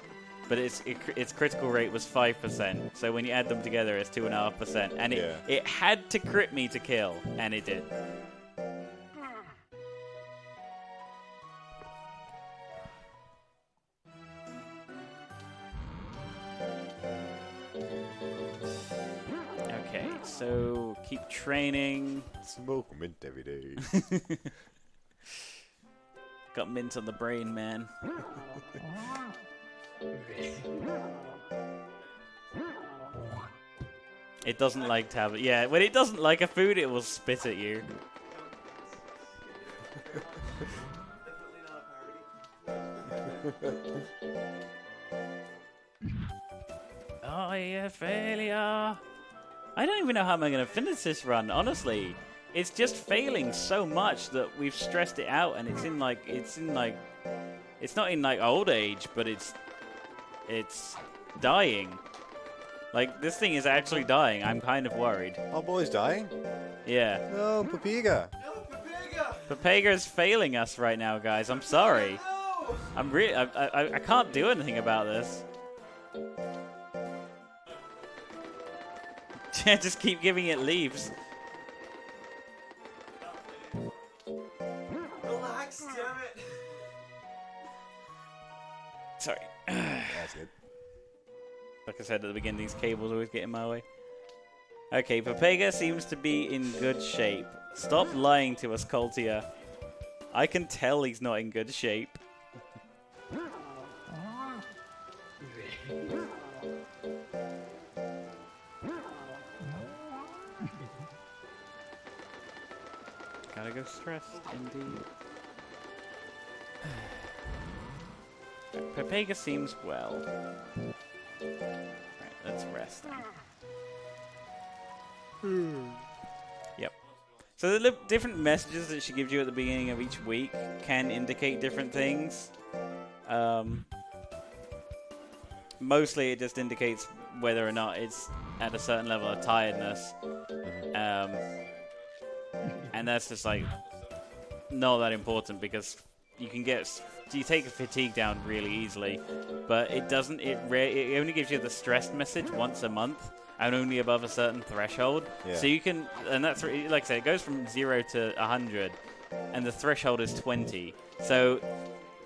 but its critical rate was 5%. So when you add them together, it's 2.5%, and it had to crit me to kill, and it did. Okay, so keep training. Smoke mint every day. Got mint on the brain, man. It doesn't like tablet. Yeah, when it doesn't like a food, it will spit at you. Oh, yeah, failure. I don't even know how I'm going to finish this run, honestly. It's just failing so much that we've stressed it out, and it's not in like old age, but it's dying. Like, this thing is actually dying. I'm kind of worried. Our boy's dying? Yeah. No, Papiga. Papega's failing us right now, guys. I'm sorry. I can't do anything about this. Just keep giving it leaves. Relax, damn it. Sorry. That's good. Like I said at the beginning, these cables always get in my way. Okay, Papega seems to be in good shape. Stop lying to us, Coltia. I can tell he's not in good shape. Gotta go stressed, indeed. Papega seems well. Right, let's rest then. Yep. So the different messages that she gives you at the beginning of each week can indicate different things. Mostly it just indicates whether or not it's at a certain level of tiredness. And that's just like not that important because you take a fatigue down really easily, but it doesn't. It only gives you the stressed message once a month, and only above a certain threshold. Yeah. So you can, and that's like I said, it goes from 0 to 100, and the threshold is 20. So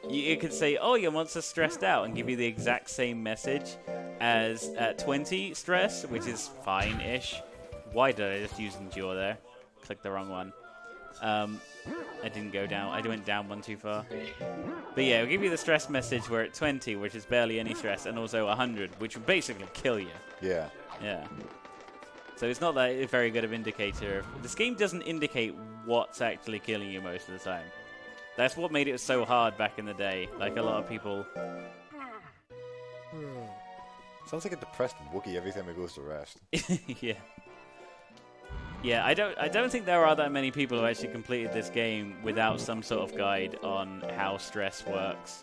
you could say, "Oh, your monster's stressed out," and give you the exact same message as at 20 stress, which is fine-ish. Why did I just use endure there? Click the wrong one. I didn't go down. I went down one too far. But yeah, it'll give you the stress message where at 20, which is barely any stress, and also 100, which would basically kill you. Yeah. Yeah. So it's not that a very good of indicator. This game doesn't indicate what's actually killing you most of the time. That's what made it so hard back in the day. Like a lot of people. Sounds like a depressed Wookiee every time it goes to rest. Yeah. Yeah, I don't think there are that many people who actually completed this game without some sort of guide on how stress works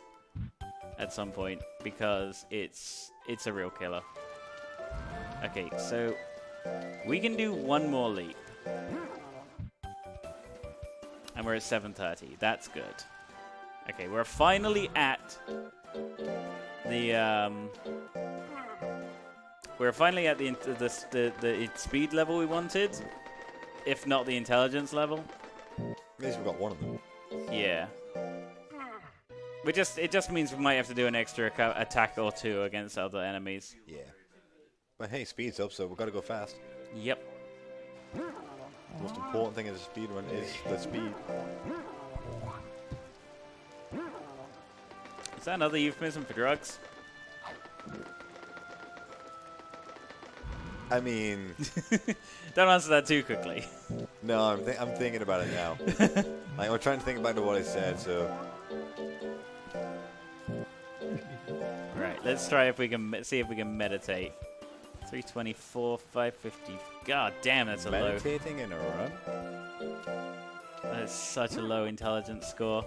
at some point, because it's a real killer. Okay, so we can do one more leap. And we're at 7:30. That's good. Okay, we're finally at the speed level we wanted, if not the intelligence level. At least we got one of them. Yeah. It just means we might have to do an extra attack or two against other enemies. Yeah. But hey, speed's up, so we've got to go fast. Yep. The most important thing in a speed run is the speed. Is that another euphemism for drugs? I mean... Don't answer that too quickly. No, I'm thinking about it now. Like, I'm trying to think back to what I said, so... Right, let's try if we can see if we can meditate. 324, 550. God damn, that's a low. Meditating in a run? That's such a low intelligence score.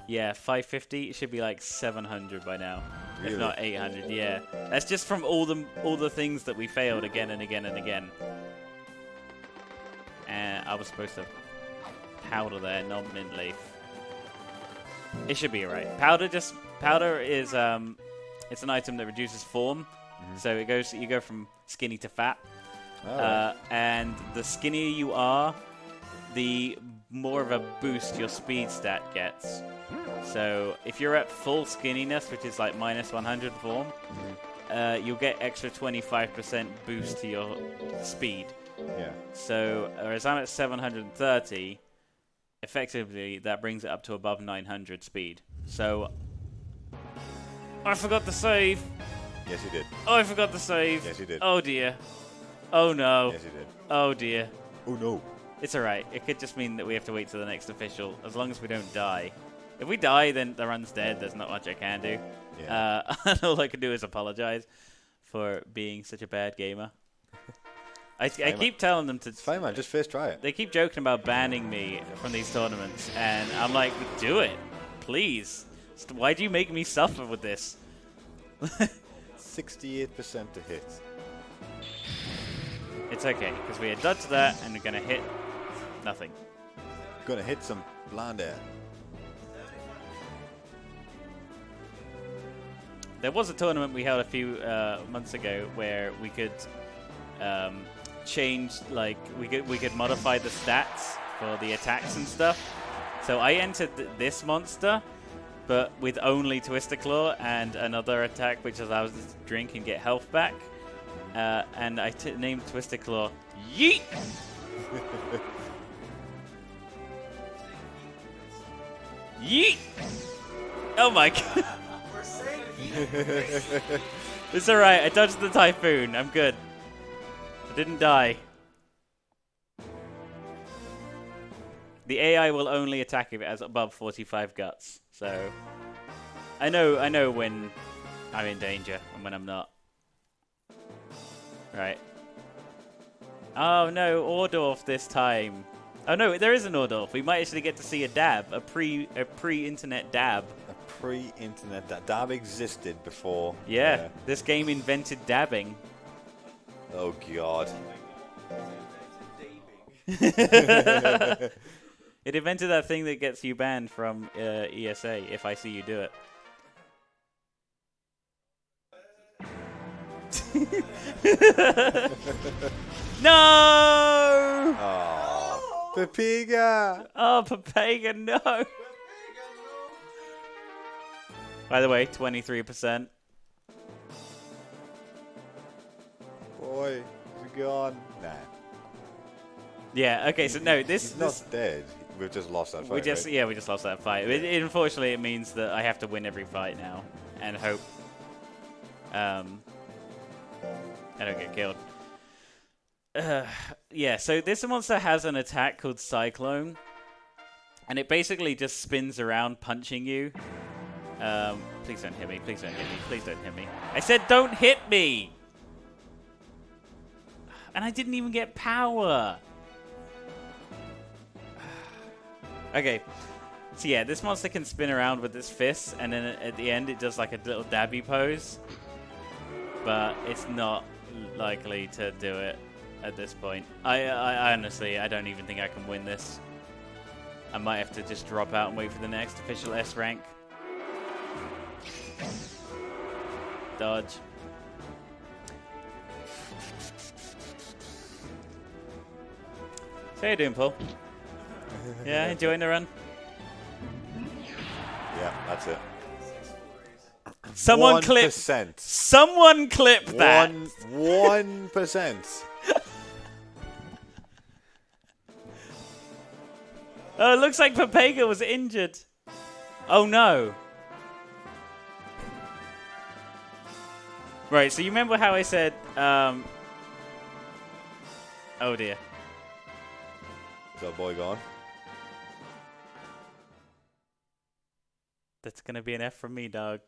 Yeah, 550. It should be like 700 by now, Really? if not 800. Yeah, that's just from all the things that we failed again and again and again. And I was supposed to powder there, not mint leaf. It should be alright. Powder is it's an item that reduces form, so you go from skinny to fat. Alright. And the skinnier you are, the more of a boost your speed stat gets. So if you're at full skinniness, which is like minus 100 form, you'll get extra 25% boost to your speed. Yeah. So whereas I'm at 730, effectively that brings it up to above 900 speed. So I forgot to save. Yes, you did. Oh, I forgot to save. Yes, you did. Oh dear. Oh no. Yes, you did. Oh dear. Oh no. It's alright. It could just mean that we have to wait till the next official, as long as we don't die. If we die, then the run's dead. There's not much I can do. Yeah. And all I can do is apologize for being such a bad gamer. I keep telling them to... It's fine, man. Just first try it. They keep joking about banning me from these tournaments, and I'm like, do it. Please. Why do you make me suffer with this? 68% to hit. It's okay, because we had dodged that, and we're going to hit nothing. Gonna hit some blonde air. There was a tournament we held a few months ago where we could change, like, we could modify the stats for the attacks and stuff. So I entered this monster, but with only Twister Claw and another attack which allows us to drink and get health back. And I named Twister Claw Yeet! Yeet! Oh my god. It's alright, I dodged the typhoon. I'm good. I didn't die. The AI will only attack if it has above 45 guts. So I know when I'm in danger and when I'm not. Right. Oh no, Ordorf this time. Oh no, there is an Ordorf. We might actually get to see a dab, a pre-internet dab. A pre-internet dab existed before. Yeah, this game invented dabbing. Oh god. It invented that thing that gets you banned from ESA if I see you do it. No! Oh, Papiga! Oh, Papega, no! By the way, 23%. Boy, he's gone. Nah. Yeah, okay, so no, He's not dead. We've just lost that fight. we just right? yeah, we just lost that fight. Unfortunately, it means that I have to win every fight now and hope I don't get killed. Yeah, so this monster has an attack called Cyclone, and it basically just spins around punching you. Please don't hit me. Please don't hit me. Please don't hit me. I said don't hit me! And I didn't even get power. Okay. So yeah, this monster can spin around with its fists, and then at the end it does like a little dabby pose. But it's not likely to do it at this point. I honestly, I don't even think I can win this. I might have to just drop out and wait for the next official S rank. Dodge. So how you doing, Paul? Yeah, enjoying the run? Yeah, that's it. Someone clip. 1%. Someone clip that. 1%. Oh, it looks like Papega was injured. Oh no. Right, so you remember how I said, oh dear. Is that boy gone? That's going to be an F from me, dog.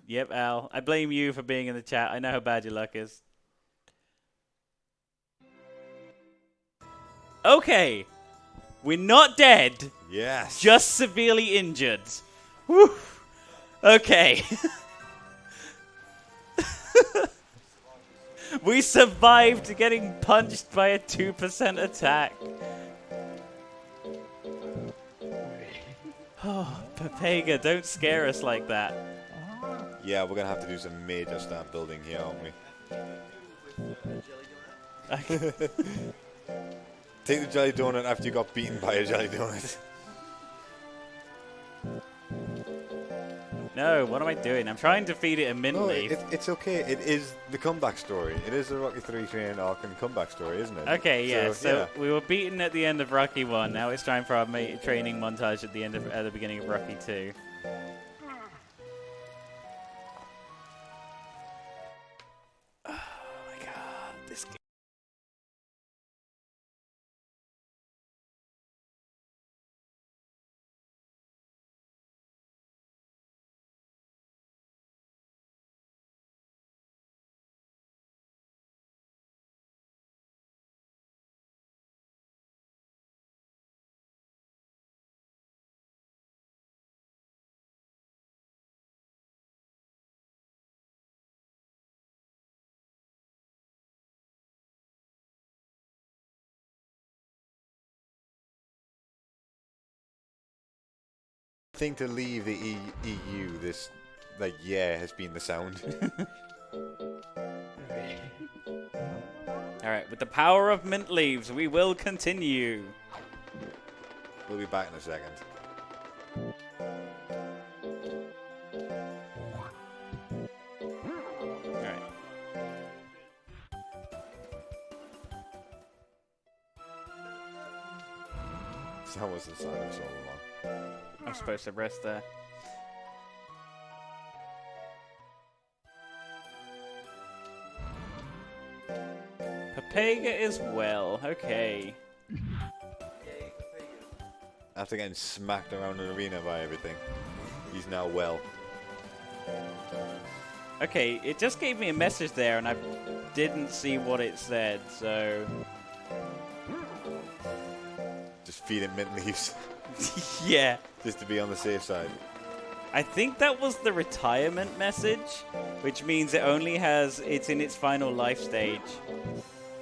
Yep, Al. I blame you for being in the chat. I know how bad your luck is. Okay. We're not dead. Yes. Just severely injured. Whew. Okay. We survived getting punched by a 2% attack. Oh, Pepega, don't scare us like that. Yeah, we're gonna have to do some major stat building here, aren't we? Take the jelly donut after you got beaten by a jelly donut. No, what am I doing? I'm trying to feed it a mint No, leaf. it's okay. It is the comeback story. It is the Rocky 3 training arc and comeback story, isn't it? Okay, yeah. So yeah. we were beaten at the end of Rocky 1. Now it's time for our training montage at the beginning of Rocky 2. Oh my god, this game. I think to leave the EU this year has been the sound. Alright, with the power of mint leaves, we will continue. We'll be back in a second. Alright. That was the silence all along. I'm supposed to rest there. Pepega is well. Okay. After getting smacked around an arena by everything, he's now well. Okay, it just gave me a message there and I didn't see what it said, so... Just feed him mint leaves. Yeah. Just to be on the safe side. I think that was the retirement message, which means it only has... It's in its final life stage.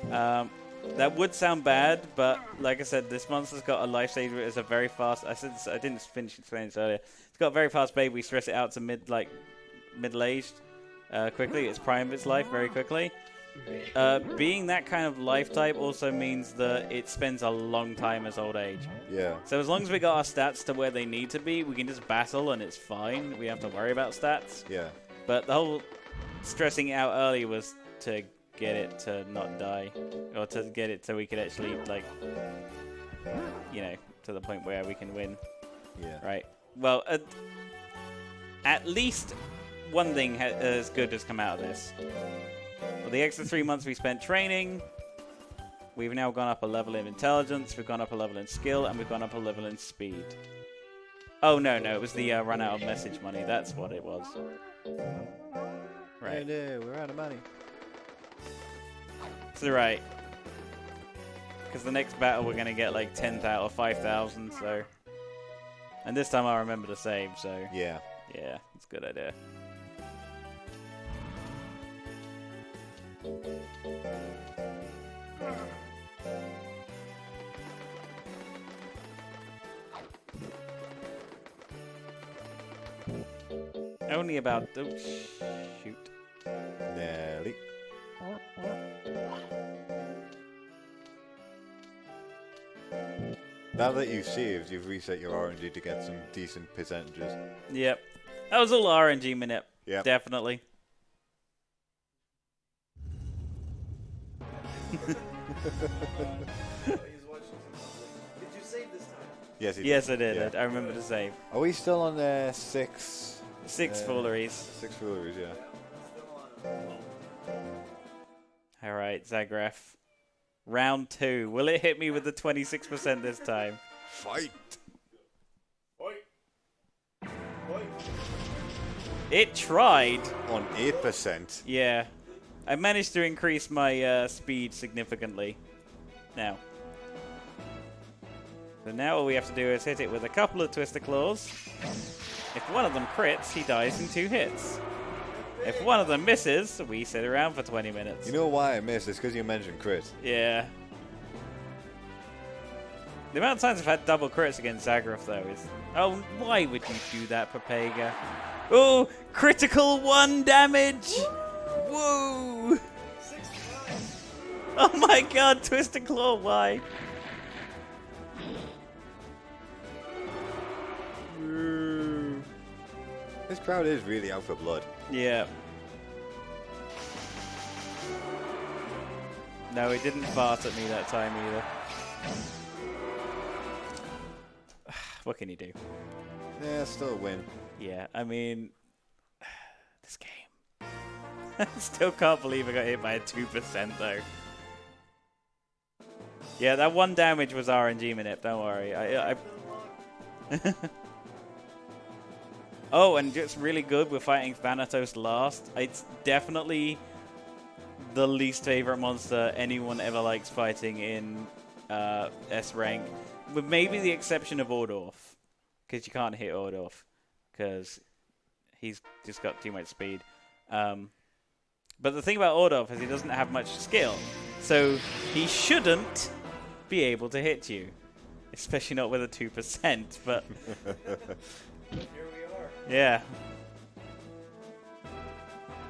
That would sound bad, but like I said, this monster's got a life stage where it's a very fast... I didn't finish explaining this earlier. It's got a very fast baby. We stress it out to middle-aged quickly. It's prime its life very quickly. Being that kind of life type also means that it spends a long time as old age. Yeah. So as long as we got our stats to where they need to be, we can just battle and it's fine. We have to worry about stats. Yeah. But the whole stressing it out early was to get it to not die, or to get it so we could actually, like, you know, to the point where we can win. Yeah. Right. Well, at least one thing as good has come out of this. Well, the extra 3 months we spent training, we've now gone up a level in intelligence, we've gone up a level in skill, and we've gone up a level in speed. Oh, no, it was the run out of message money. That's what it was. Right. No, we're out of money. So, right. Because the next battle we're going to get like 10,000 or 5,000, so... And this time I'll remember to save, so... Yeah. Yeah, it's a good idea. Only about... Oh, shoot. Nelly. Now that you've saved, you've reset your RNG to get some decent percentages. Yep. That was all RNG minute. Yep. Definitely. Did you save this time? Yes, he Yes, I did. did. Yeah. I remember to save. Are we still on 6? 6 fooleries. 6 fooleries, yeah. Alright, Zagraf. Round 2. Will it hit me with the 26% this time? Fight! It tried. On 8%. Yeah. I managed to increase my speed significantly. Now. So now all we have to do is hit it with a couple of Twister Claws. If one of them crits, he dies in 2 hits. If one of them misses, we sit around for 20 minutes. You know why I missed? It's because you mentioned crit. Yeah. The amount of times I've had double crits against Zagroff, though, is... Oh, why would you do that, Papega? Oh, critical 1 damage! Woo! Oh my god, Twister Claw, why? This crowd is really out for blood. Yeah. No, he didn't fart at me that time either. What can you do? Yeah, still a win. Yeah, I mean, this game. I still can't believe I got hit by a 2% though. Yeah, that 1 damage was RNG minute, don't worry. I Oh, and just really good with fighting Thanatos last. It's definitely the least favorite monster anyone ever likes fighting in S rank, with maybe the exception of Ordorf, because you can't hit Ordorf because he's just got too much speed. But the thing about Ordorf is he doesn't have much skill, so he shouldn't be able to hit you, especially not with a 2%. But here we are. Yeah.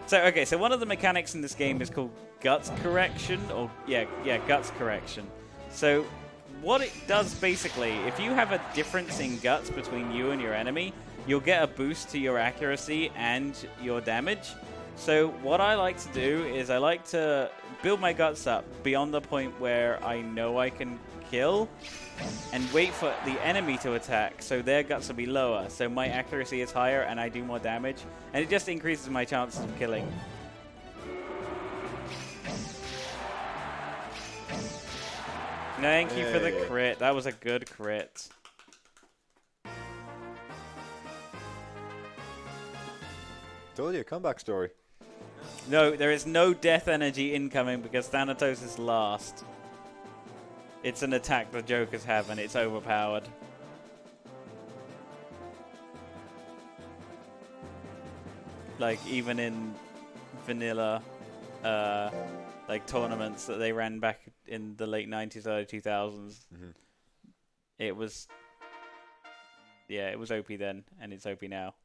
So, okay, so one of the mechanics in this game is called Guts Correction, or, Guts Correction. So, what it does basically, if you have a difference in guts between you and your enemy, you'll get a boost to your accuracy and your damage. So, what I like to do is I like to build my guts up beyond the point where I know I can kill, and wait for the enemy to attack, so their guts will be lower, so my accuracy is higher and I do more damage, and it just increases my chances of killing. Thank you for the crit. That was a good crit. Told you, comeback story. No, there is no death energy incoming because Thanatos is last. It's an attack the Jokers have, and it's overpowered. Like, even in vanilla, like, tournaments that they ran back in the late 90s, early 2000s, it was... Yeah, it was OP then, and it's OP now.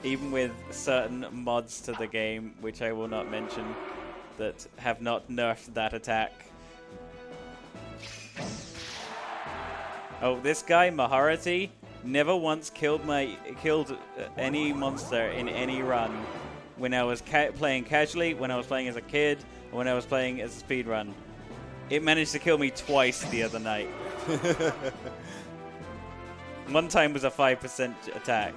Even with certain mods to the game, which I will not mention, that have not nerfed that attack. Oh, this guy, Maharati, never once killed any monster in any run. When I was playing casually, when I was playing as a kid, or when I was playing as a speedrun. It managed to kill me twice the other night. One time was a 5% attack.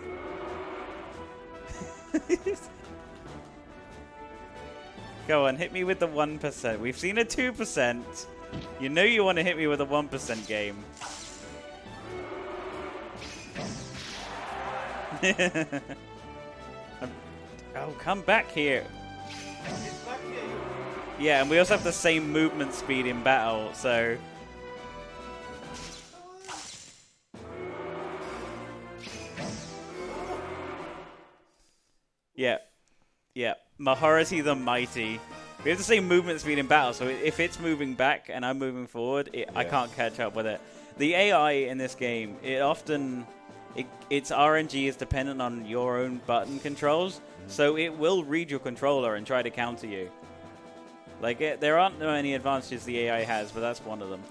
Go on, hit me with the 1%. We've seen a 2%. You know you want to hit me with a 1% game. Oh, come back here. Yeah, and we also have the same movement speed in battle, so... Yeah. Maharati the Mighty. We have the same movement speed in battle, so if it's moving back and I'm moving forward, I can't catch up with it. The AI in this game, its RNG is dependent on your own button controls, so it will read your controller and try to counter you. Like, there aren't any advantages the AI has, but that's one of them.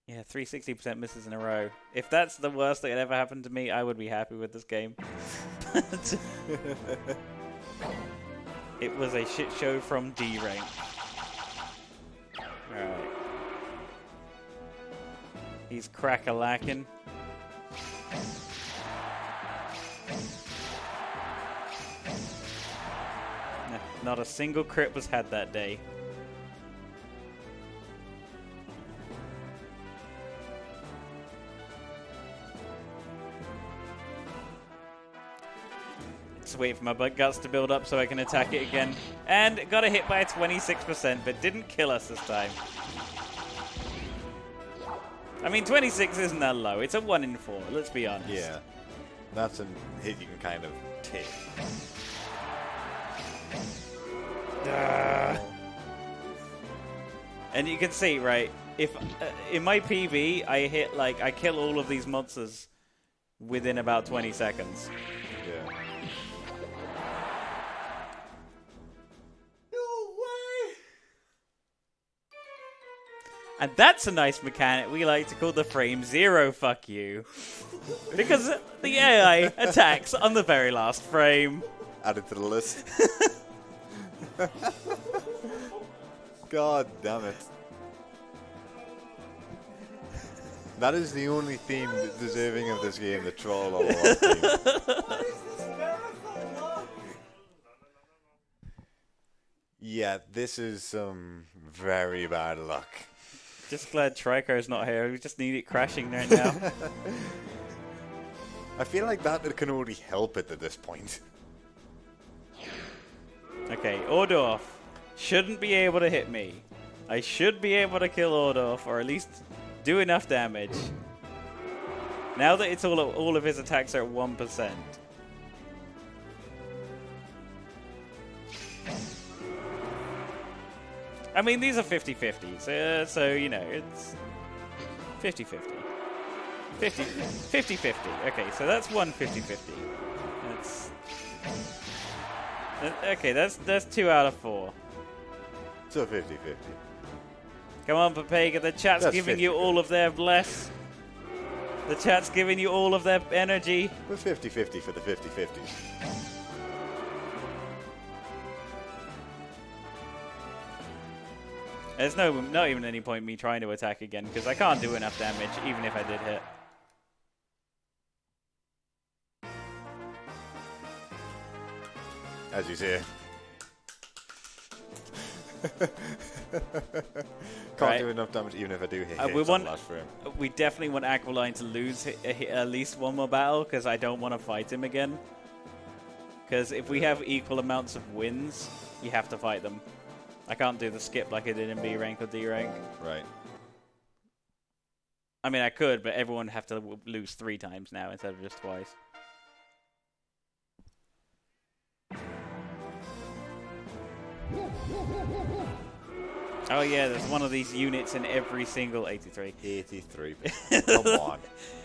Yeah, 360% misses in a row. If that's the worst that could ever happen to me, I would be happy with this game. But it was a shit show from D rank. Alright. He's crack-a-lacking. Not a single crit was had that day. It's to wait for my bug guts to build up so I can attack it again. And got a hit by a 26%, but didn't kill us this time. I mean, 26 isn't that low. It's a 1 in 4, let's be honest. Yeah. That's a hit you can kind of take. And you can see, right, if in my PB, I kill all of these monsters within about 20 seconds. Yeah. No way! And that's a nice mechanic we like to call the frame zero fuck you. Because the AI attacks on the very last frame. Add it to the list. God damn it. That is the only theme deserving of this game, the troll or theme. What is this marathon luck? Yeah, this is some very bad luck. Just glad Trico's not here. We just need it crashing right now. I feel like that can only help it at this point. Okay, Ordorf shouldn't be able to hit me. I should be able to kill Ordorf, or at least do enough damage. Now that it's all of his attacks are at 1%. I mean, these are 50-50, so you know, it's 50-50. 50-50. Okay, so that's one 50-50. That's... Okay, that's 2 out of 4. So 50-50. Come on, Papega, the chat's That's giving you 50-50. all of their bless. The chat's giving you all of their energy. We're 50-50 for the 50-50s. There's not even any point in me trying to attack again, because I can't do enough damage, even if I did hit. As you say. Can't Right. do enough damage even if I do hit We hits on want- the last frame. We definitely want Aqualine to lose at least one more battle, because I don't want to fight him again. Because if we have equal amounts of wins, you have to fight them. I can't do the skip like I did in B rank or D rank. Right. I mean, I could, but everyone would have to lose 3 times now instead of just twice. Oh yeah, there's one of these units in every single 83. 83. Come on.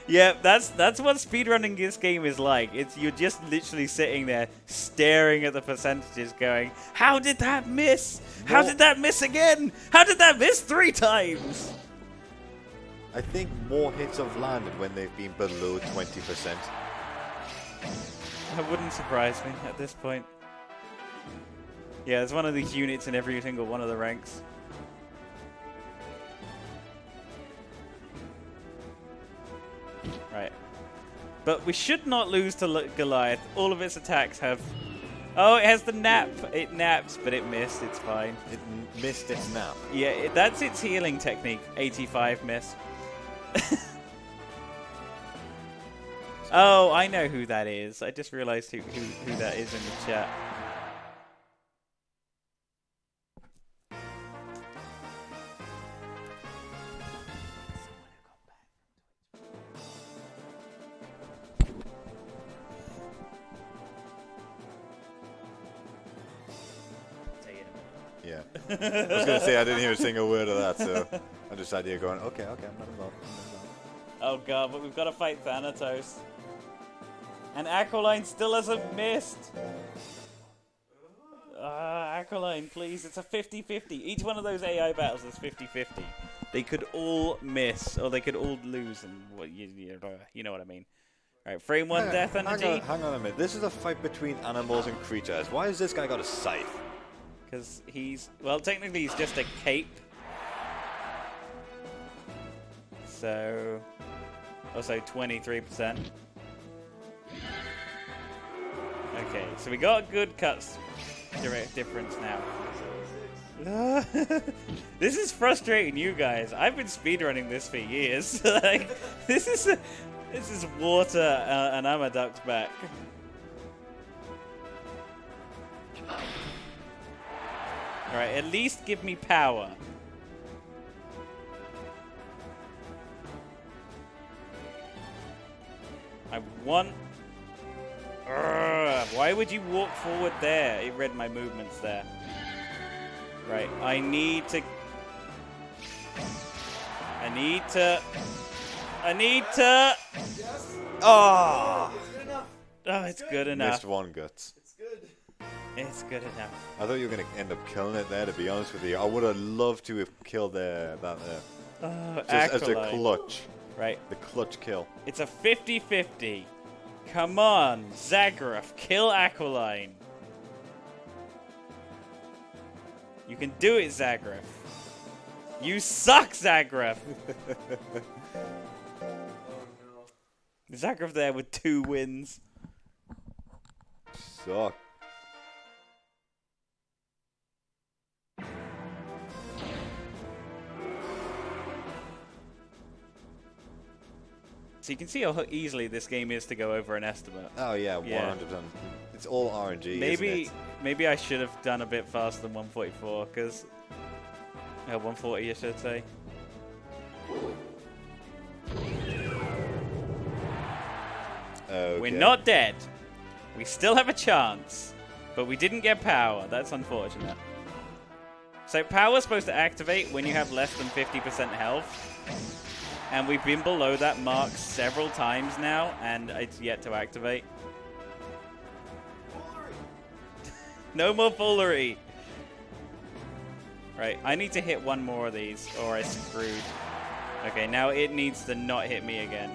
Yeah, that's what speedrunning this game is like. You're just literally sitting there staring at the percentages going, how did that miss? How No. did that miss again? How did that miss 3 times? I think more hits have landed when they've been below 20%. That wouldn't surprise me at this point. Yeah, there's one of these units in every single one of the ranks. Right. But we should not lose to Goliath. All of its attacks have... Oh, it has the nap. It naps, but it missed. It's fine. It missed its nap. Yeah, that's its healing technique. 85 miss. Oh, I know who that is. I just realized who that is in the chat. Yeah. I was going to say I didn't hear a single word of that, so I just sat here going, okay, I'm not involved. Oh god, but we've got to fight Thanatos. And Aqualine still hasn't missed. Aqualine, please. It's a 50-50. Each one of those AI battles is 50-50. They could all miss, or they could all lose, and you know what I mean. Alright, frame 1 death energy. Hang on a minute. This is a fight between animals and creatures. Why has this guy got a scythe? Because he's... Well, technically he's just a cape. So... Also 23%. Okay, so we got good cuts direct difference now. This is frustrating you guys. I've been speedrunning this for years. Like, this is water and I'm a duck's back. Alright, at least give me power. I want... Why would you walk forward there? It read my movements there. Right, I need to... Oh! Oh, it's good enough. Missed one guts. It's good. It's good enough. I thought you were going to end up killing it there, to be honest with you. I would have loved to have killed that just as a Acolyte. clutch. Right. The clutch kill. It's a 50-50. Come on, Zagraf, kill Aqualine. You can do it, Zagraf. You suck, Zagraf. Zagraf there with 2 wins. Suck. So you can see how easily this game is to go over an estimate. Oh yeah, 100%. Yeah. It's all RNG. Maybe I should have done a bit faster than 144, because 140 I should say. Okay. We're not dead. We still have a chance, but we didn't get power. That's unfortunate. So power's supposed to activate when you have less than 50% health. And we've been below that mark several times now, and it's yet to activate. No more foolery. Right, I need to hit one more of these, or I'm screwed. Okay, now it needs to not hit me again.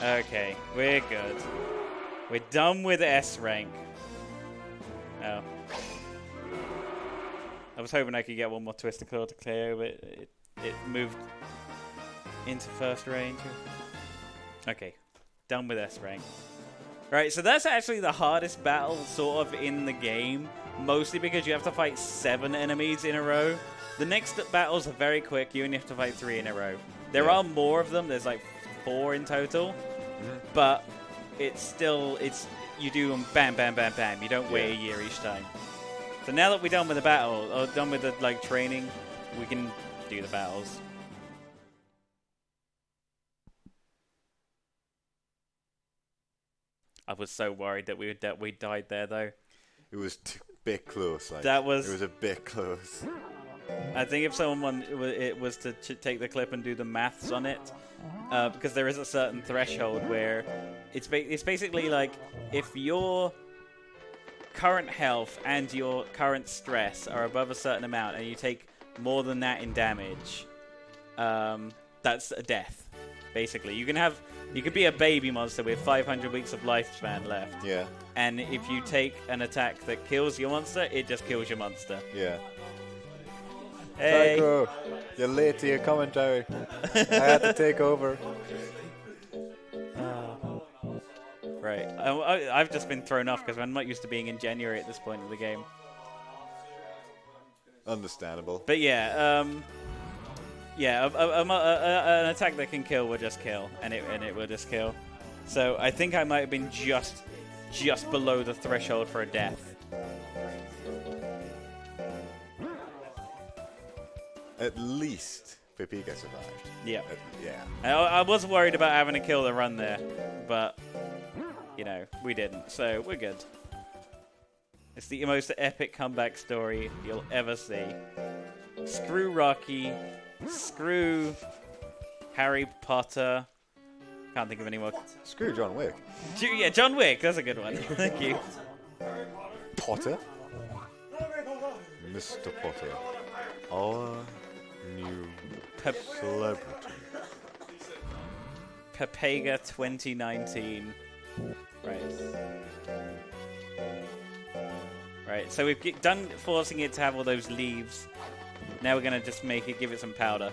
Okay, we're good. We're done with S rank. Oh. I was hoping I could get one more Twister Claw to clear, but it moved into first range. Okay, done with S rank. Right, so that's actually the hardest battle sort of in the game, mostly because you have to fight 7 enemies in a row. The next battles are very quick, you only have to fight 3 in a row. There are more of them, there's like 4 in total, but it's you do them bam, bam, bam, bam. You don't wait a year each time. So now that we're done with the battle, or done with the training, we can do the battles. I was so worried that we died there, though. It was a bit close. Like, That was... It was a bit close. I think if someone it was to take the clip and do the maths on it, because there is a certain threshold where it's basically like if your current health and your current stress are above a certain amount, and you take more than that in damage, that's a death. Basically, you could be a baby monster with 500 weeks of lifespan left. Yeah. And if you take an attack that kills your monster, it just kills your monster. Yeah. Hey. Psycho, you're late to your commentary. I had to take over. Right. I've just been thrown off because I'm not used to being in January at this point of the game. Understandable. But yeah, an attack that can kill will just kill, and it will just kill. So I think I might have been just below the threshold for a death. At least Pepika survived. Yeah. Yeah. I was worried about having to kill the run there, but we didn't, so we're good. It's the most epic comeback story you'll ever see. Screw Rocky. Screw Harry Potter. Can't think of any more. Screw John Wick. Yeah, John Wick. That's a good one. Thank you. Potter? Mr. Potter. Our new celebrity. Pepega 2019. Right, so we've done forcing it to have all those leaves. Now we're going to just give it some powder.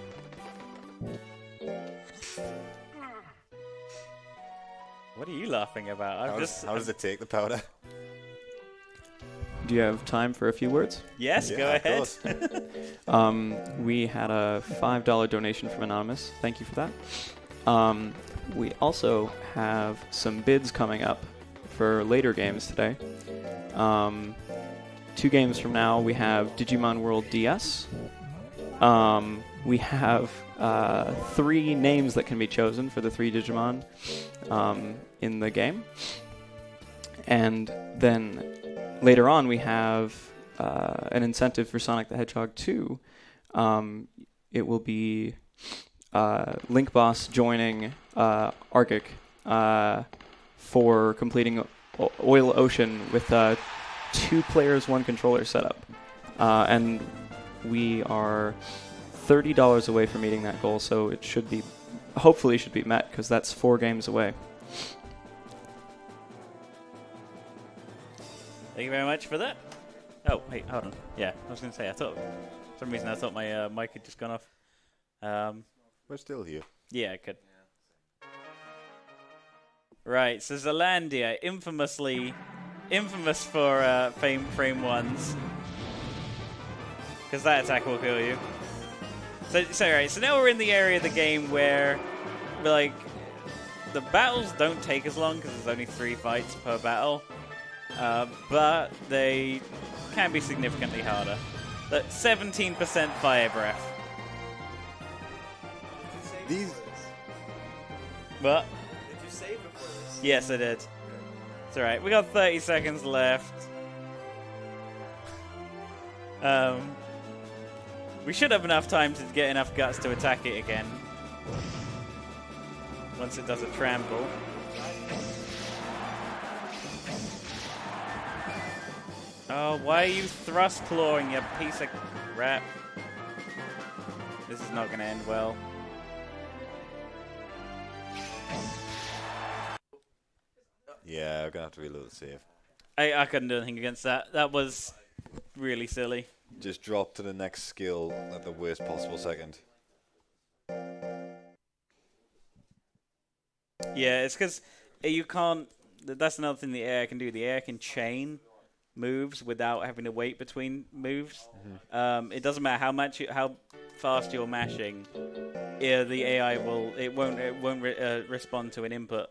What are you laughing about? How does it take, the powder? Do you have time for a few words? Yes, Yeah, go of ahead. course. We had a $5 donation from Anonymous. Thank you for that. We also have some bids coming up for later games today. 2 games from now, we have Digimon World DS. We have 3 names that can be chosen for the 3 Digimon in the game. And then later on, we have an incentive for Sonic the Hedgehog 2. It will be Link Boss joining Argic for completing Oil Ocean with 2 players, 1 controller setup. And we are $30 away from meeting that goal, so it should be, hopefully should be met, because that's 4 games away. Thank you very much for that. Oh, wait, hold on. Yeah, I was going to say, for some reason I thought my mic had just gone off. We're still here. Yeah, I could. Right, so Zealandia, infamous for frame ones. Because that attack will kill you. So now we're in the area of the game where, like, the battles don't take as long because there's only 3 fights per battle. But they can be significantly harder. But 17% fire breath. These. What? Did you save before this? Yes, I did. It's alright. We got 30 seconds left. We should have enough time to get enough guts to attack it again. Once it does a trample. Oh, why are you thrust clawing, you piece of crap? This is not going to end well. Yeah, we're gonna have to reload the save. I couldn't do anything against that. That was really silly. Just drop to the next skill at the worst possible second. Yeah, it's because you can't... That's another thing the air can do. The air can chain moves without having to wait between moves. Mm-hmm. It doesn't matter how fast you're mashing. The AI won't respond to an input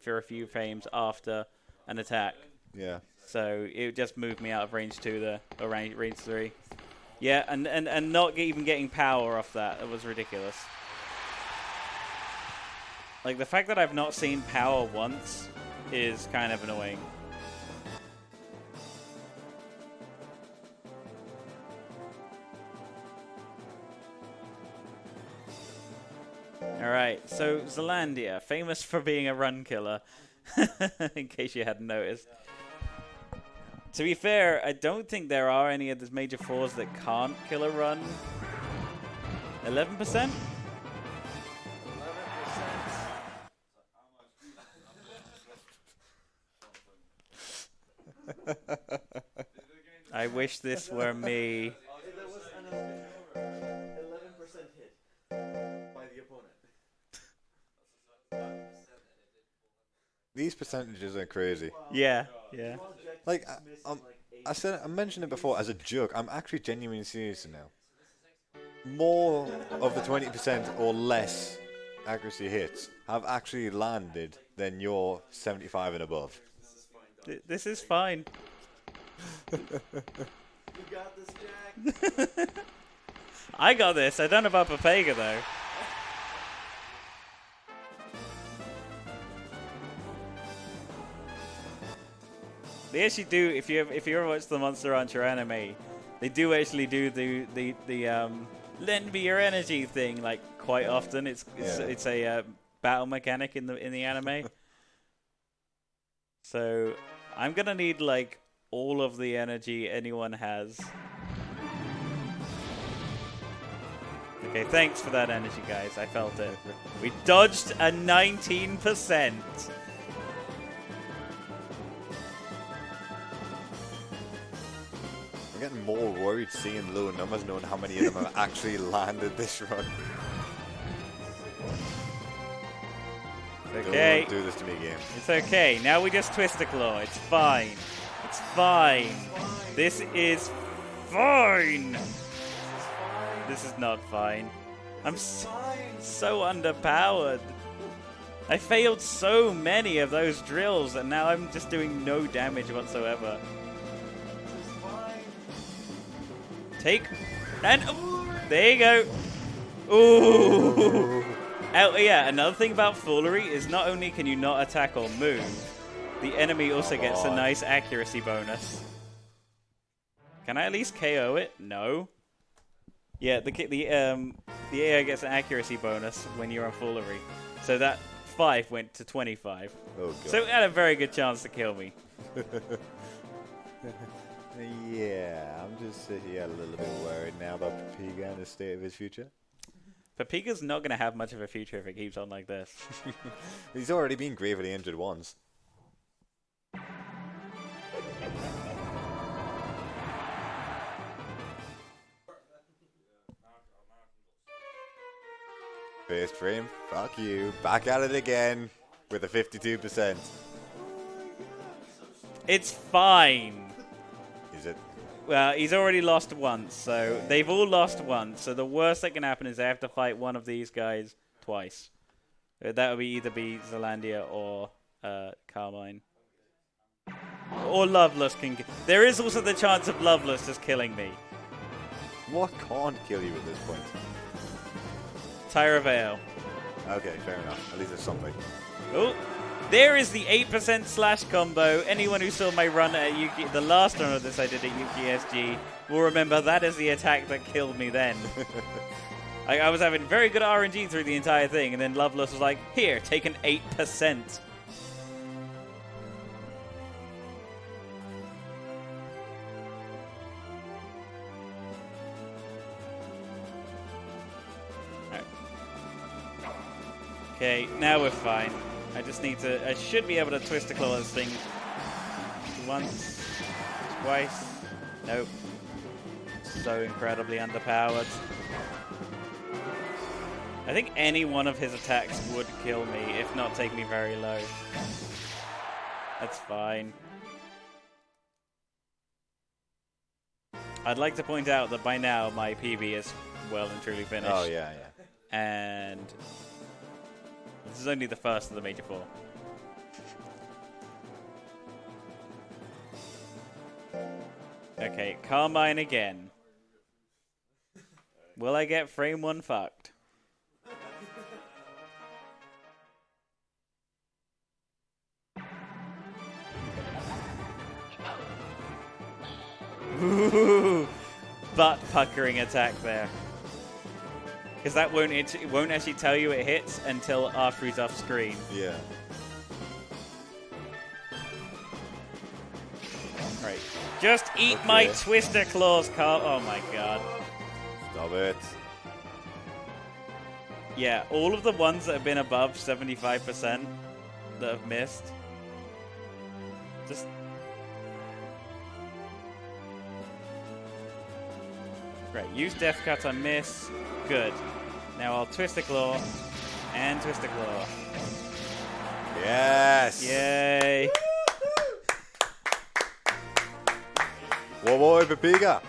for a few frames after an attack. Yeah. So it just moved me out of range 2 there, or range 3. Yeah, and not even getting power off that. It was ridiculous. Like, the fact that I've not seen power once is kind of annoying. Alright, so Zealandia, famous for being a run killer, in case you hadn't noticed. To be fair, I don't think there are any of the major 4s that can't kill a run. 11%? 11%. I wish this were me. There was an 11% hit by the opponent. These percentages are crazy. Yeah, yeah. Like, I mentioned it before as a joke. I'm actually genuinely serious now. More of the 20% or less accuracy hits have actually landed than your 75 and above. This is fine. You got this, Jack. I got this. I don't know about Papega though. They actually do. If you ever watch the Monster Rancher anime, they do actually do the lend me your energy thing like quite often. It's a battle mechanic in the anime. So I'm gonna need like all of the energy anyone has. Okay, thanks for that energy, guys. I felt it. We dodged a 19%. I'm getting more worried seeing low numbers, knowing how many of them have actually landed this run. Okay. Don't do this to me, game. It's okay. Now we just twist a claw. It's fine. It's fine. This is fine. This is not fine. I'm so underpowered. I failed so many of those drills, and now I'm just doing no damage whatsoever. Take. And there you go. Ooh. Oh, yeah, another thing about foolery is not only can you not attack or move, the enemy also gets a nice accuracy bonus. Can I at least KO it? No. Yeah, the AI gets an accuracy bonus when you're on foolery. So that 5 went to 25. Oh, God. So it had a very good chance to kill me. Yeah, I'm just sitting here a little bit worried now about Papiga and the state of his future. Papiga's not going to have much of a future if it keeps on like this. He's already been gravely injured once. First frame, fuck you. Back at it again with a 52%. It's fine. Is it? Well, he's already lost once, so they've all lost once. So the worst that can happen is they have to fight one of these guys twice. That would either be Zealandia or Carmine. Or Loveless can... There is also the chance of Loveless just killing me. What can't kill you at this point? Tyra Vale. Okay, fair enough. At least there's something. Oh, there is the 8% slash combo. Anyone who saw my run at the last run of this I did at UKSG will remember that is the attack that killed me then. I was having very good RNG through the entire thing, and then Loveless was like, here, take an 8%. Okay, now we're fine. I just need to... I should be able to twist the claw this thing once, twice. Nope. So incredibly underpowered. I think any one of his attacks would kill me, if not take me very low. That's fine. I'd like to point out that by now my PB is well and truly finished. Oh, yeah, yeah. And... this is only the first of the major 4. Okay, Carmine again. Will I get frame 1 fucked? Ooh, butt puckering attack there. Because that won't actually tell you it hits until after he's off screen. Yeah. Right. Just eat my Twister Claws, Carl. Oh my god. Stop it. Yeah, all of the ones that have been above 75% that have missed. Just... Right, use Death Cut on miss. Good. Now I'll Twist the Claw and Twist the Claw. Yes! Yay! Whoa, whoa, Papiga!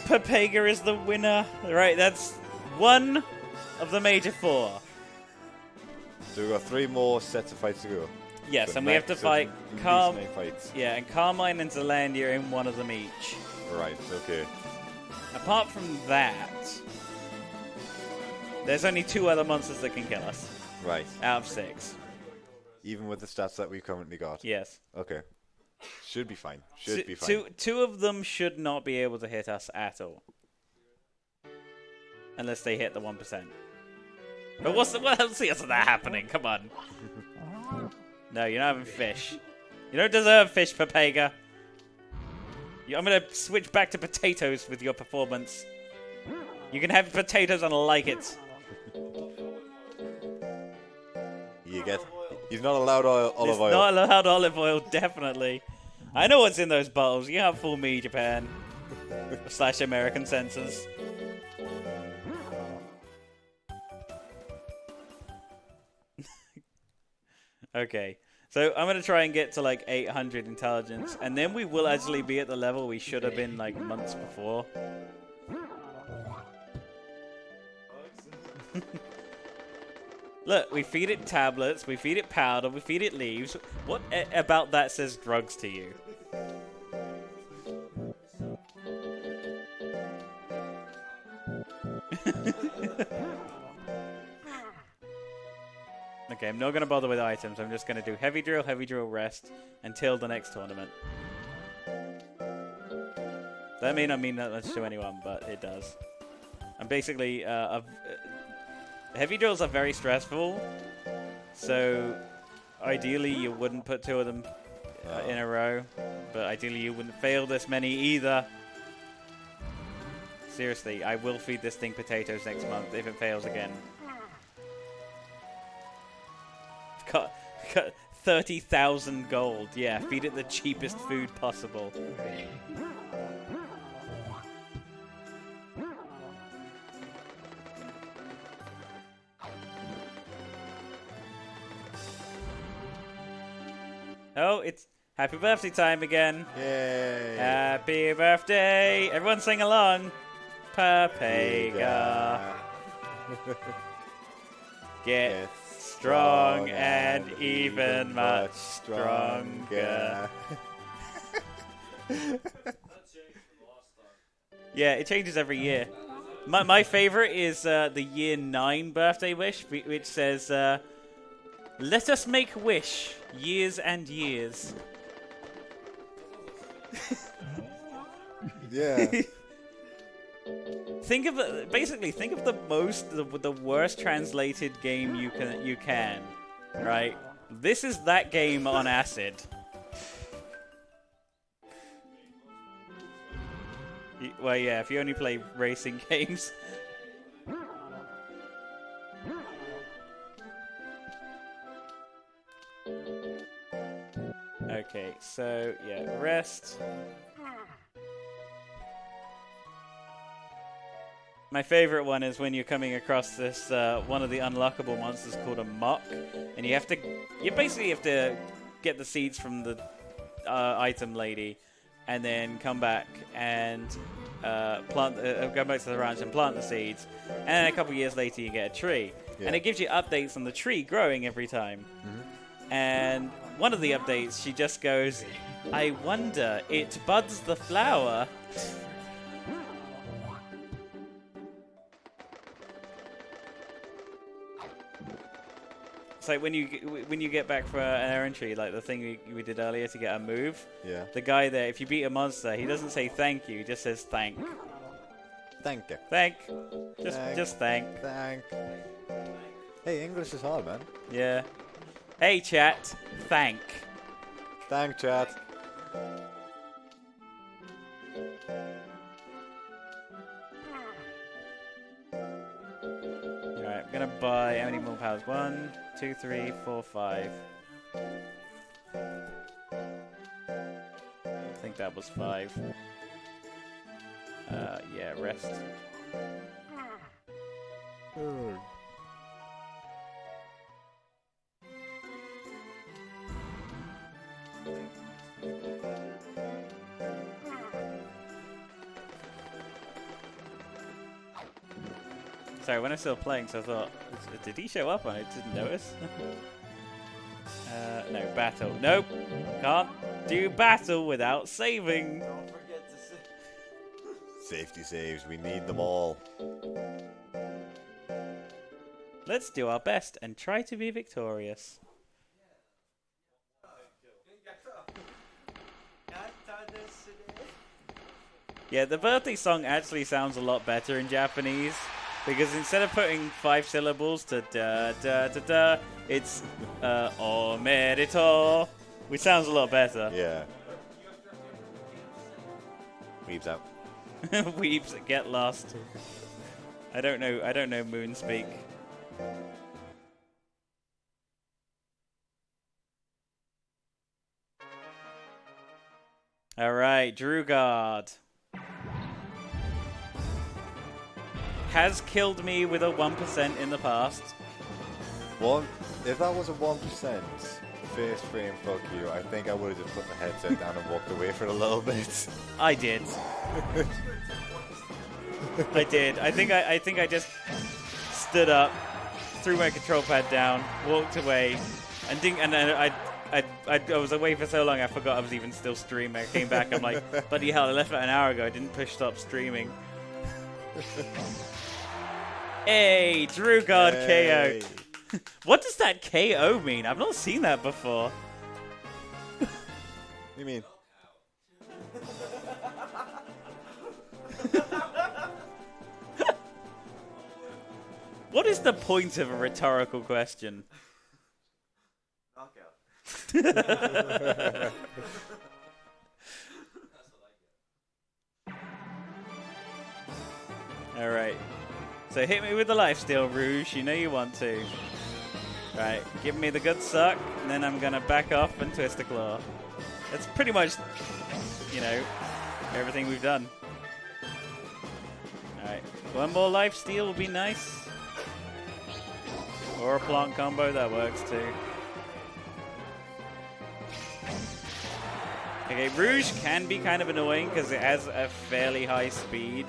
Papega is the winner. Right, that's one of the major 4. So we've got 3 more sets of fights to go. Yes, So and we have to max fight of fights. Yeah, and Carmine and Zealandia in one of them each. Right, okay. Apart from that, there's only 2 other monsters that can kill us. Right. Out of 6. Even with the stats that we've currently got. Yes. Okay. Should be fine. Should be fine. Two of them should not be able to hit us at all. Unless they hit the 1%. But what else is that happening? Come on. No, you're not having fish. You don't deserve fish, Papega. I'm going to switch back to potatoes with your performance. You can have potatoes and like it. He's not allowed olive oil. Not allowed olive oil, definitely. I know what's in those bottles. You can't fool me, Japan. / American censors. Okay. So I'm going to try and get to like 800 intelligence, and then we will actually be at the level we should have been like months before. Look, we feed it tablets, we feed it powder, we feed it leaves. What about that says drugs to you? Okay, I'm not going to bother with items. I'm just going to do heavy drill, rest until the next tournament. That may not mean that much to anyone, but it does. I'm basically... heavy drills are very stressful, so ideally you wouldn't put 2 of them in a row, but ideally you wouldn't fail this many either. Seriously, I will feed this thing potatoes next month if it fails again. Got 30,000 gold. Yeah, feed it the cheapest food possible. Oh, it's happy birthday time again. Yay! Happy birthday! Everyone sing along. Papega. Get strong and even much stronger. Yeah, it changes every year. My favorite is the year 9 birthday wish, which says, let us make wish years and years. Yeah. Think of the worst translated game you can, right? This is that game on acid. Well, yeah, if you only play racing games. Okay, so yeah, rest. My favorite one is when you're coming across this one of the unlockable monsters called a mock, and you basically have to get the seeds from the item lady, and then come back and go back to the ranch and plant the seeds, and then a couple years later you get a tree, and it gives you updates on the tree growing every time. And one of the updates, she just goes, "I wonder, it buds the flower." It's like when you get back for an errand tree, like the thing we did earlier to get a move. Yeah. The guy there, if you beat a monster, he doesn't say thank you, he just says thank. Thank you. Thank. Just thank. Thank. Hey, English is hard, man. Yeah. Hey, chat. Thank. Thank, chat. Alright, I'm gonna buy how many more powers? 1, 2, 3, 4, 5. I think that was 5. Yeah, rest. Sorry, when I was still playing, so I thought, did he show up? I didn't notice. No, battle. Nope, can't do battle without saving. Don't forget to save. Safety saves, we need them all. Let's do our best and try to be victorious. Yeah, the birthday song actually sounds a lot better in Japanese. Because instead of putting 5 syllables to da da da da, it's omerito, which sounds a lot better. Yeah. Weebs out. Weebs get lost. I don't know moon speak. All right, Drugard has killed me with a 1% in the past. If that was a 1% face frame fuck you, I think I would have just put the headset down and walked away for a little bit. I did. I did. I think I just stood up, threw my control pad down, walked away, and didn't. And then I was away for so long I forgot I was even still streaming. I came back, I'm like, bloody hell! I left about an hour ago. I didn't push stop streaming. Hey, Drew God KO. What does that KO mean? I've not seen that before. What do you mean? What is the point of a rhetorical question? Knockout. Alright. So hit me with the lifesteal, Rouge. You know you want to. Right, give me the good suck, and then I'm gonna back off and twist a claw. That's pretty much, you know, everything we've done. Alright, one more lifesteal will be nice. Or a plant combo, that works too. Okay, Rouge can be kind of annoying because it has a fairly high speed.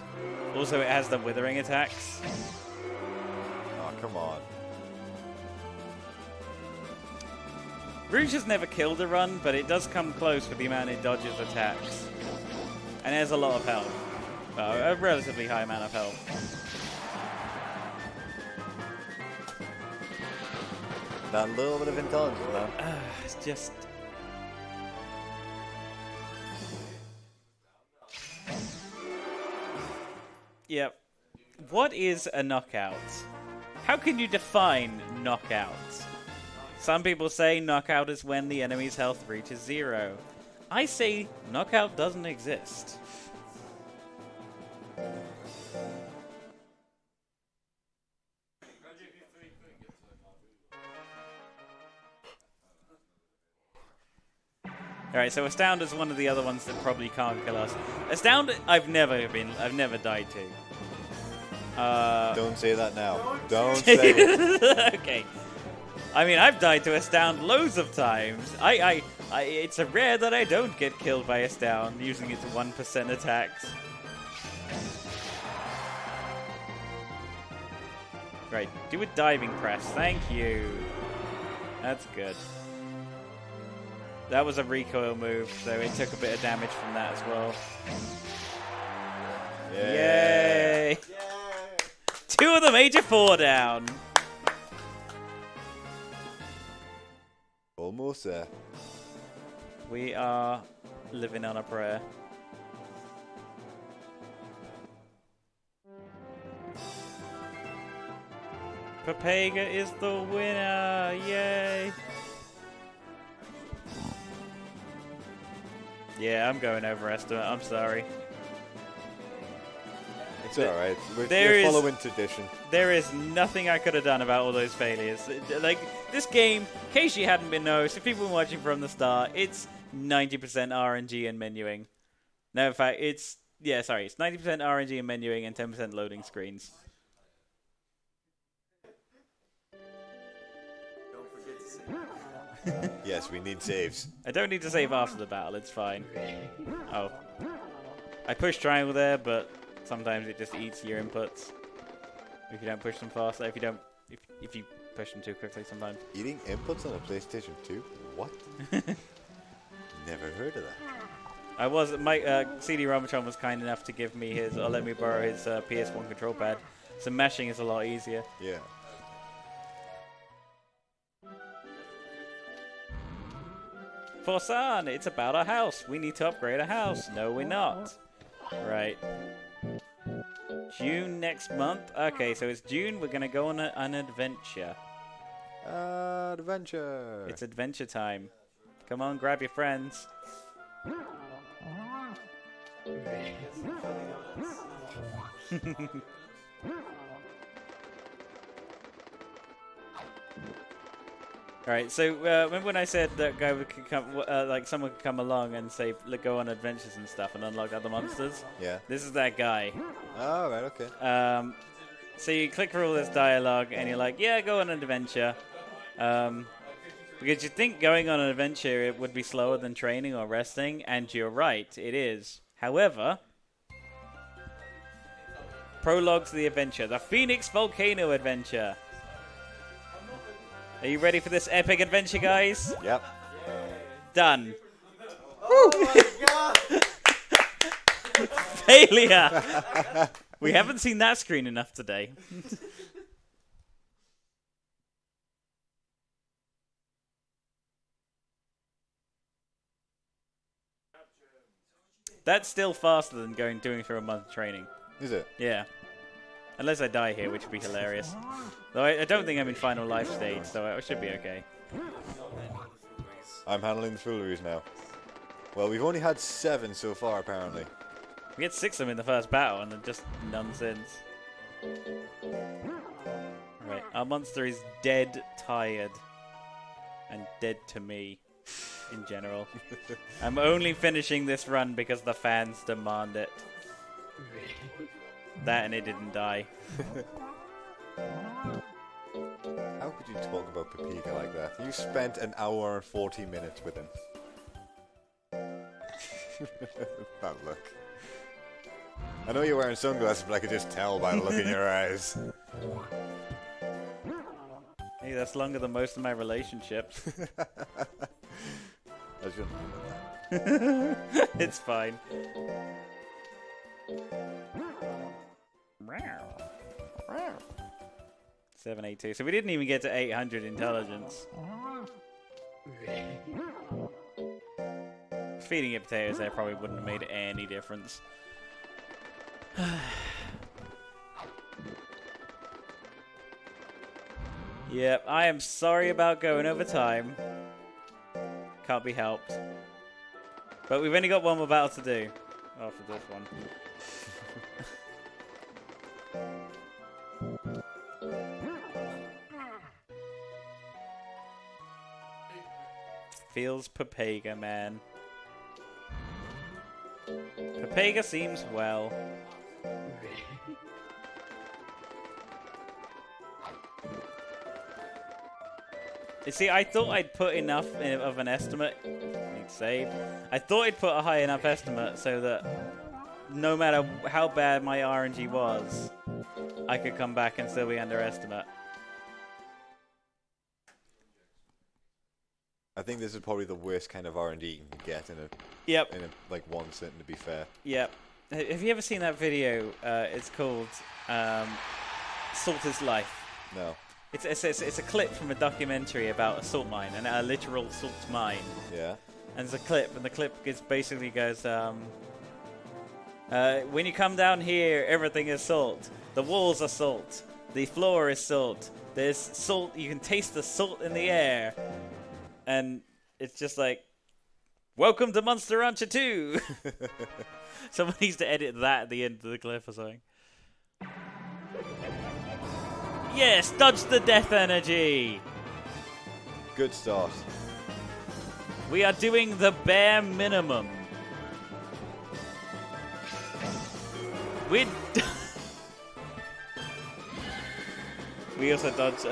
Also, it has the withering attacks. Oh, come on. Rouge has never killed a run, but it does come close for the amount it dodges attacks. And it has a lot of health. A relatively high amount of health. That little bit of intelligence, man. It's just... Yep. What is a knockout? How can you define knockout? Some people say knockout is when the enemy's health reaches 0. I say knockout doesn't exist. Alright, so Astound is one of the other ones that probably can't kill us. Astound, I've never died to. Don't say that now. Don't say it. Okay. I mean, I've died to Astound loads of times. It's a rare that I don't get killed by Astound using its 1% attacks. Right, do a diving press. Thank you. That's good. That was a recoil move, so it took a bit of damage from that as well. Yeah. Yay! 2 of the major 4 down. Almost there. We are living on a prayer. Papega is the winner! Yay! Yeah, I'm going overestimate. I'm sorry. It's alright. We're There following tradition. There is nothing I could have done about all those failures. Like, this game, in case you hadn't been noticed, if people were watching from the start, it's 90% RNG and menuing. No, in fact, it's 90% RNG and menuing and 10% loading screens. Don't forget to save. Yes, we need saves. I don't need to save after the battle, it's fine. Oh. I pushed triangle there, but sometimes it just eats your inputs. If you don't push them faster, if you push them too quickly sometimes. Eating inputs on a PlayStation 2? What? Never heard of that. My CD Robotron was kind enough to give me his, or let me borrow his PS1 control pad. So mashing is a lot easier. Yeah. Forsan, it's about our house. We need to upgrade our house. No, we're not. Right. June next month. Okay, so it's June. We're gonna go on an adventure. Adventure. It's adventure time. Come on, grab your friends. Alright, so remember when I said that guy could come, like someone could come along and say, go on adventures and stuff and unlock other monsters? Yeah. This is that guy. Oh, right, okay. So you click through all this dialogue and you're like, yeah, go on an adventure. Because you think going on an adventure it would be slower than training or resting, and you're right, it is. However, prologue to the adventure, the Phoenix Volcano Adventure. Are you ready for this epic adventure, guys? Yep. Done. Oh my god! Failure! We haven't seen that screen enough today. That's still faster than doing through a month of training. Is it? Yeah. Unless I die here, which would be hilarious. Though I don't think I'm in final life stage, so I should be okay. I'm handling the fooleries now. Well, we've only had 7 so far, apparently. We had 6 of them in the first battle, and then just none since. Right, our monster is dead tired. And dead to me, in general. I'm only finishing this run because the fans demand it. That and it didn't die. How could you talk about Papiga like that? You spent an hour and 40 minutes with him. That look. I know you're wearing sunglasses, but I could just tell by the look in your eyes. Hey, that's longer than most of my relationships. I shouldn't. It's fine. 782. So we didn't even get to 800 intelligence. Feeding it potatoes there probably wouldn't have made any difference. Yep, I am sorry about going over time. Can't be helped. But we've only got one more battle to do after this one. Feels Papiga, man. Papiga seems well. You see, I thought I'd put enough of an estimate. Need save. I thought I'd put a high enough estimate so that no matter how bad my RNG was, I could come back and still be under estimate. I think this is probably the worst kind of R&D you can get in a Yep. like one sitting, to be fair. Yep. Have you ever seen that video? It's called Salt is Life. No. It's a clip from a documentary about a salt mine, and a literal salt mine. Yeah. And it's a clip, and the clip basically goes, when you come down here, everything is salt. The walls are salt. The floor is salt. There's salt. You can taste the salt in the air. And it's just like, welcome to Monster Rancher 2! Someone needs to edit that at the end of the clip or something. Yes, dodge the death energy! Good start. We are doing the bare minimum. We also dodged,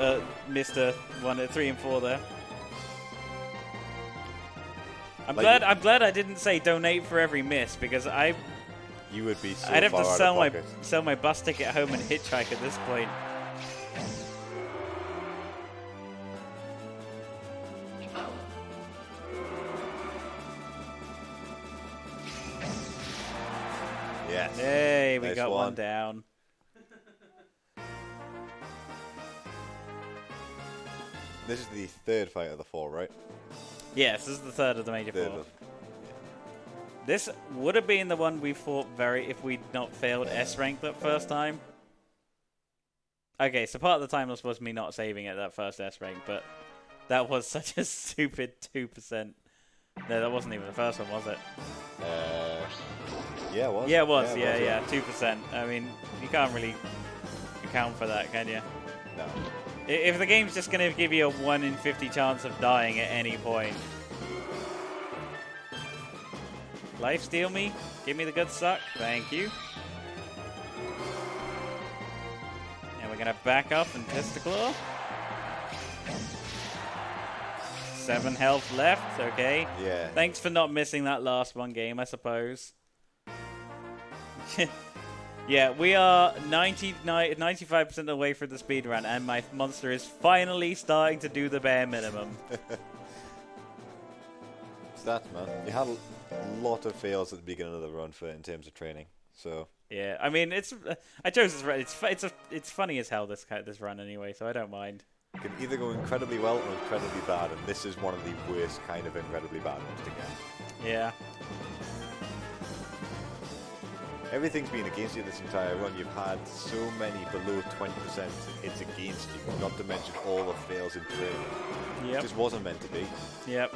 missed a 3 and 4 there. I'm glad I didn't say donate for every miss, because You would be so I'd have far to out sell of pocket. sell my bus ticket home and hitchhike at this point. Yes. Hey, we Nice got one one. down. This is the 3rd fight of the 4, right? Yes, this is the 3rd of the major 4. This would have been the one we fought if we'd not failed S rank that first time. Okay, so part of the time was supposed to be not saving at that first S rank, but that was such a stupid 2%. No, that wasn't even the first one, was it? Yeah, it was. Yeah, it was. Yeah, Yeah, 2%. I mean, you can't really account for that, can you? No. If the game's just going to give you a 1 in 50 chance of dying at any point. Life steal me? Give me the good suck. Thank you. And we're going to back up and Testicle. 7 health left. Okay. Yeah. Thanks for not missing that last one game, I suppose. Yeah, we are 95% of the way through the speed run, and my monster is finally starting to do the bare minimum. Stats, man. You had a lot of fails at the beginning of the run in terms of training. So Yeah, I mean, I chose this run. It's funny as hell this run anyway, so I don't mind. it can either go incredibly well or incredibly bad, and this is one of the worst kind of incredibly bad ones to get. Yeah. Everything's been against you this entire run. You've had so many below 20% hits against you, not to mention all the fails in training. Yep. It just wasn't meant to be. Yep.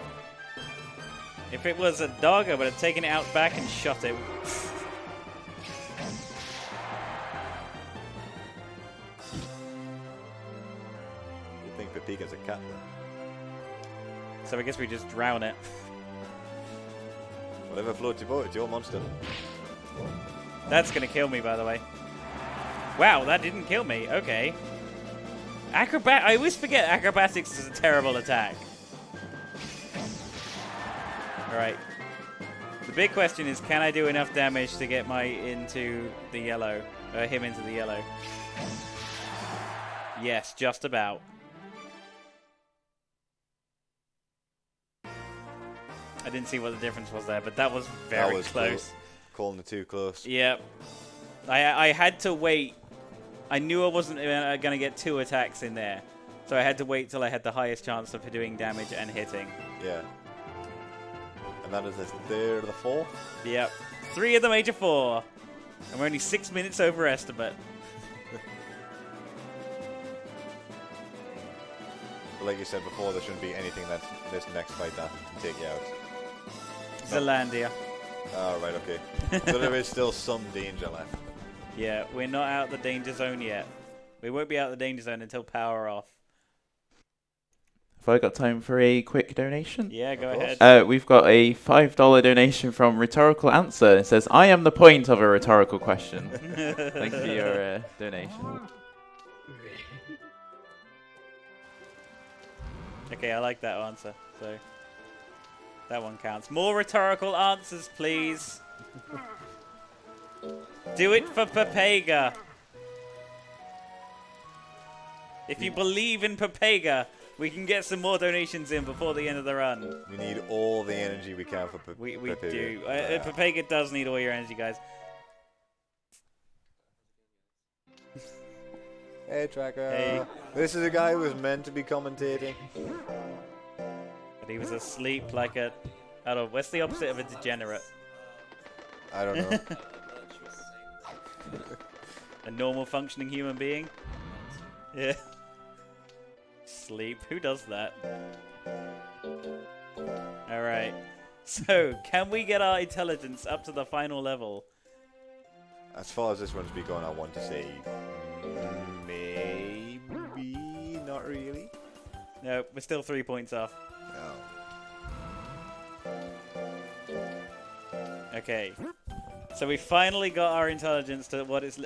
If it was a dog, I would have taken it out back and shot it. You think Papiga's a cat, though? So I guess we just drown it. Whatever floats your boat, it's your monster. That's gonna kill me, by the way. Wow, that didn't kill me. Okay. I always forget acrobatics is a terrible attack. Alright. The big question is, can I do enough damage to get into the yellow? Him into the yellow. Yes, just about. I didn't see what the difference was there, but that was very close. Calling it too close. Yep. I had to wait. I knew I wasn't going to get 2 attacks in there. So I had to wait till I had the highest chance of doing damage and hitting. Yeah. And that is the third of the 4th? Yep. 3 of the major 4. And we're only 6 minutes over estimate. But like you said before, there shouldn't be anything that's this next fight that can take you out. Zealandia. Oh, right, okay. So there is still some danger left. Yeah, we're not out the danger zone yet. We won't be out the danger zone until power off. Have I got time for a quick donation? Yeah, go ahead. We've got a $5 donation from Rhetorical Answer. It says, I am the point of a rhetorical question. Thank you for your donation. Okay, I like that answer. So that one counts. More rhetorical answers, please. Do it for Papega. If you believe in Papega, we can get some more donations in before the end of the run. We need all the energy we can for We Papega. do. Papega does need all your energy, guys. Hey, Tracker. Hey. This is a guy who was meant to be commentating. But he was asleep like a... I don't know, what's the opposite of a degenerate? I don't know. A normal functioning human being? Yeah. Sleep. Who does that? Alright. So, can we get our intelligence up to the final level? As far as this one's been going, I want to say maybe, not really. No, we're still 3 points off. No. Okay. So we finally got our intelligence to what its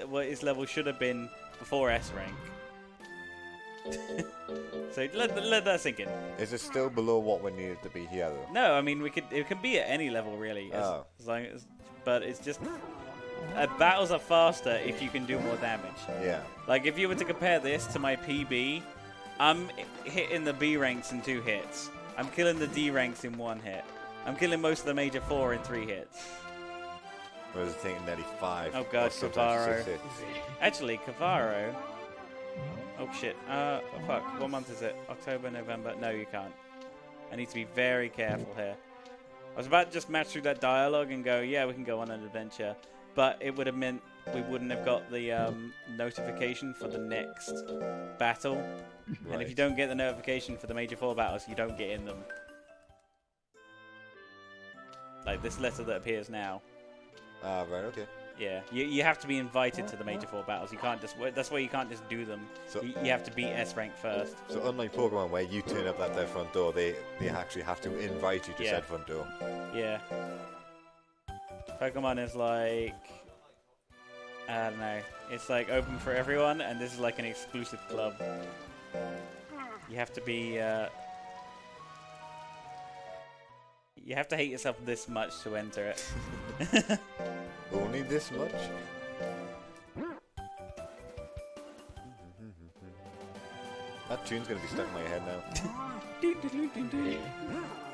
level should have been before S rank. So let that sink in. Is it still below what we needed to be here, though? No, I mean it can be at any level really. As long as, but it's just battles are faster if you can do more damage. Yeah. Like if you were to compare this to my PB, I'm hitting the B ranks in 2 hits. I'm killing the D ranks in 1 hit. I'm killing most of the major 4 in 3 hits. I was thinking nearly 5. Oh god, or sometimes Cavaro. 6 hits. Actually, Cavaro. Oh shit. Oh fuck. What month is it? October, November? No, you can't. I need to be very careful here. I was about to just match through that dialogue and go, yeah, we can go on an adventure. But it would have meant we wouldn't have got the notification for the next battle. Right. And if you don't get the notification for the major 4 battles, you don't get in them. Like this letter that appears now. Ah, right, okay. Yeah, you have to be invited to the major 4 battles. You can't just. That's why you can't just do them. So- You have to beat S rank first. So unlike Pokemon, where you turn up at their front door, they actually have to invite you to Yeah. said front door. Yeah. Pokemon is like, I don't know. It's like open for everyone, and this is like an exclusive club. You have to be. You have to hate yourself this much to enter it. Only this much? That tune's going to be stuck in my head now.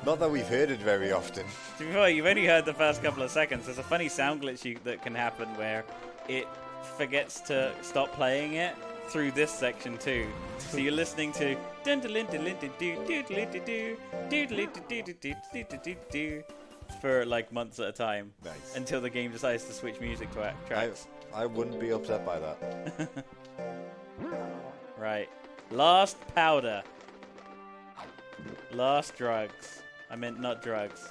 Not that we've heard it very often. To be fair, you've only heard the first couple of seconds. There's a funny sound glitch that can happen where it forgets to stop playing it through this section too. So you're listening to for like months at a time. Nice. Until the game decides to switch music tracks. I wouldn't be upset by that. Right. Last powder. Last drugs. I meant not drugs.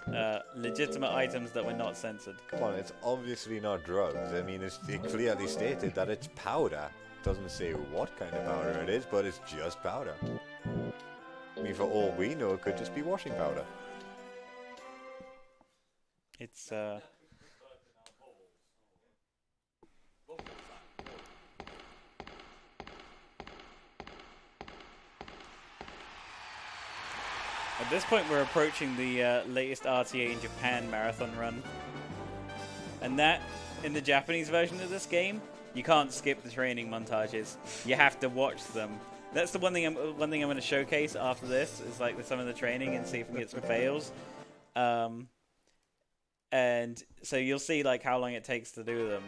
Legitimate items that were not censored. Come on, it's obviously not drugs. I mean, it clearly stated that it's powder. Doesn't say what kind of powder it is, but it's just powder. I mean, for all we know, it could just be washing powder. It's At this point, we're approaching the latest RTA in Japan marathon run. And that, in the Japanese version of this game, you can't skip the training montages. You have to watch them. That's the one thing I'm going to showcase after this, is like some of the training and see if we can get some fails. And so you'll see like how long it takes to do them.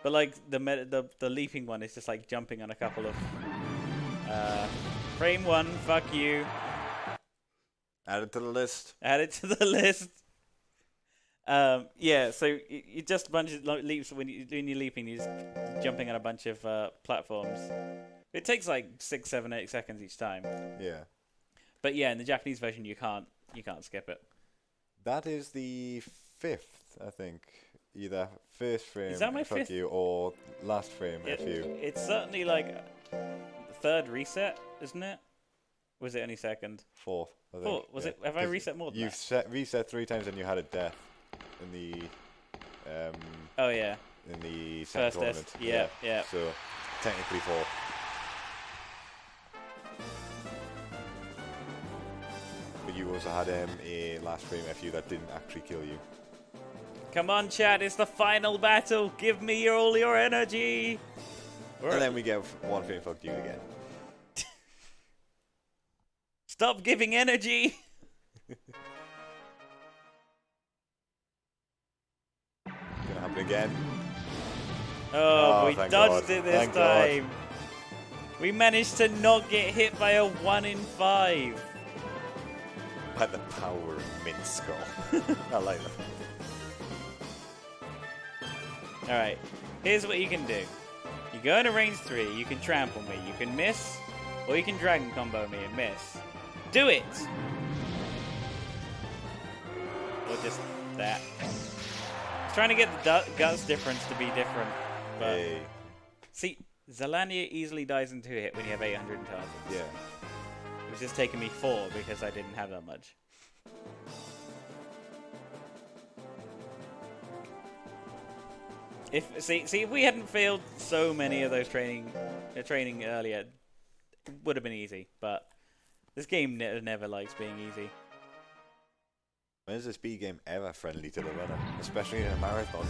But like the leaping one is just like jumping on a couple of... frame 1, fuck you. Add it to the list. Add it to the list. Yeah, so you just a bunch of leaps when you're leaping. You're just jumping on a bunch of platforms. It takes like 6, 7, 8 seconds each time. Yeah. But yeah, in the Japanese version, you can't skip it. That is the 5th, I think. Either first frame, Is that my fuck 5th? you, or last frame, if you. It's certainly like third reset, isn't it? Was it only second? 4th, I think. 4th? Was it? Have I reset more than You've that? reset 3 times and you had a death in the Oh yeah. in the First second tournament. test. Yeah, yeah. So technically 4. But you also had a last frame FU that didn't actually kill you. Come on, chat! It's the final battle. Give me all your energy. And then we get 1 frame fucked you again. Stop giving energy. Gonna happen again. Oh, we thank dodged God. it this Thank God. time. We managed to not get hit by a 1 in 5. By the power of Mint Skull. I like that. Alright, here's what you can do. You go into range 3, you can trample me, you can miss, or you can dragon combo me and miss. Do it! Or just that. Trying to get the guts difference to be different. But Hey. see, Zalania easily dies in 2 hit when you have 800 intelligence. Yeah. It was just taking me 4 because I didn't have that much. If we hadn't failed so many of those training earlier, it would have been easy. But this game never likes being easy. When is this speed game ever friendly to the runner? Especially in a marathon.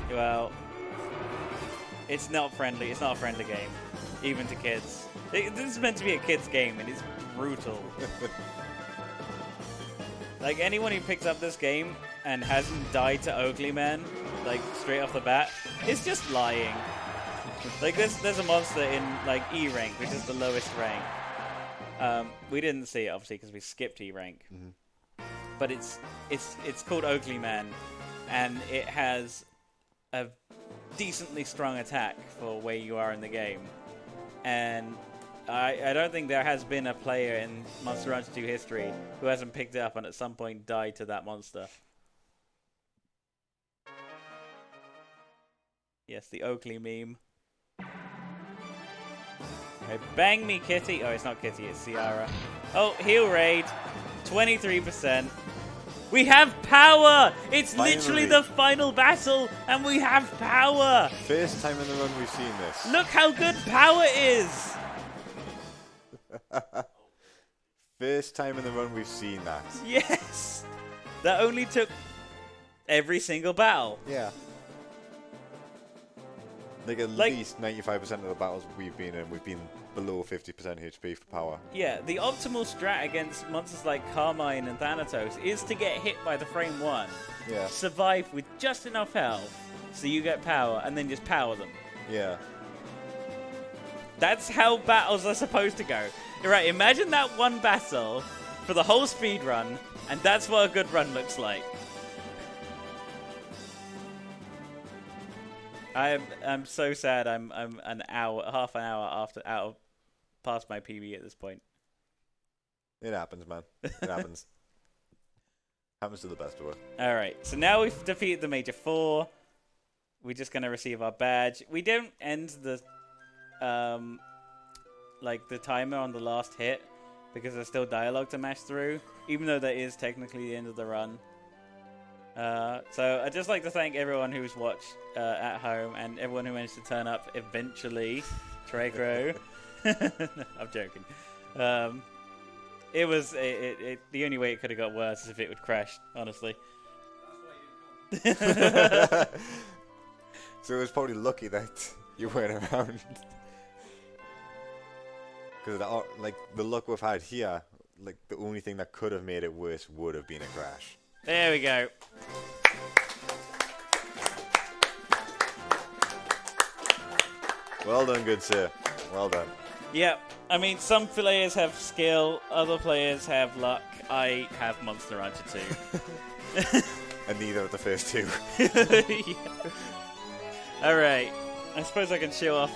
Well, it's not friendly. It's not a friendly game, even to kids. This is meant to be a kids game, and it's brutal. Like, anyone who picks up this game and hasn't died to Oakley Man, like, straight off the bat, is just lying. Like, there's a monster in, like, E rank, which is the lowest rank. We didn't see it, obviously, because we skipped E rank. Mm-hmm. But it's called Oakley Man, and it has a decently strong attack for where you are in the game. And I don't think there has been a player in Monster Hunter 2 history who hasn't picked it up and at some point died to that monster. Yes, the Oakley meme. Right, bang me, Kitty. Oh, it's not Kitty, it's Ciara. Oh, heal raid. 23%. We have power! It's Finally. literally the final battle, and we have power! First time in the run we've seen this. Look how good power is! First time in the run we've seen that. Yes! That only took every single battle. Yeah. Like at least 95% of the battles we've been in, we've been below 50% HP for power. Yeah, the optimal strat against monsters like Carmine and Thanatos is to get hit by the frame 1. Yeah. Survive with just enough health so you get power, and then just power them. Yeah. That's how battles are supposed to go. You're right, imagine that one battle for the whole speed run, and that's what a good run looks like. I'm so sad. I'm half an hour past my PB at this point. It happens, man. It happens. Happens to the best of us. All right, so now we've defeated the Major 4. We're just gonna receive our badge. We don't end the the timer on the last hit because there's still dialogue to mash through, even though that is technically the end of the run. So I'd just like to thank everyone who's watched at home and everyone who managed to turn up eventually. Tracro. I'm joking. It was the only way it could have got worse is if it would crash, honestly. So it was probably lucky that you weren't around. Because the luck we've had here, like the only thing that could have made it worse would have been a crash. There we go. Well done, good sir. Well done. Yep. I mean, some players have skill, other players have luck. I have Monster Rancher 2. And neither of the first two. Yeah. Alright. I suppose I can show off...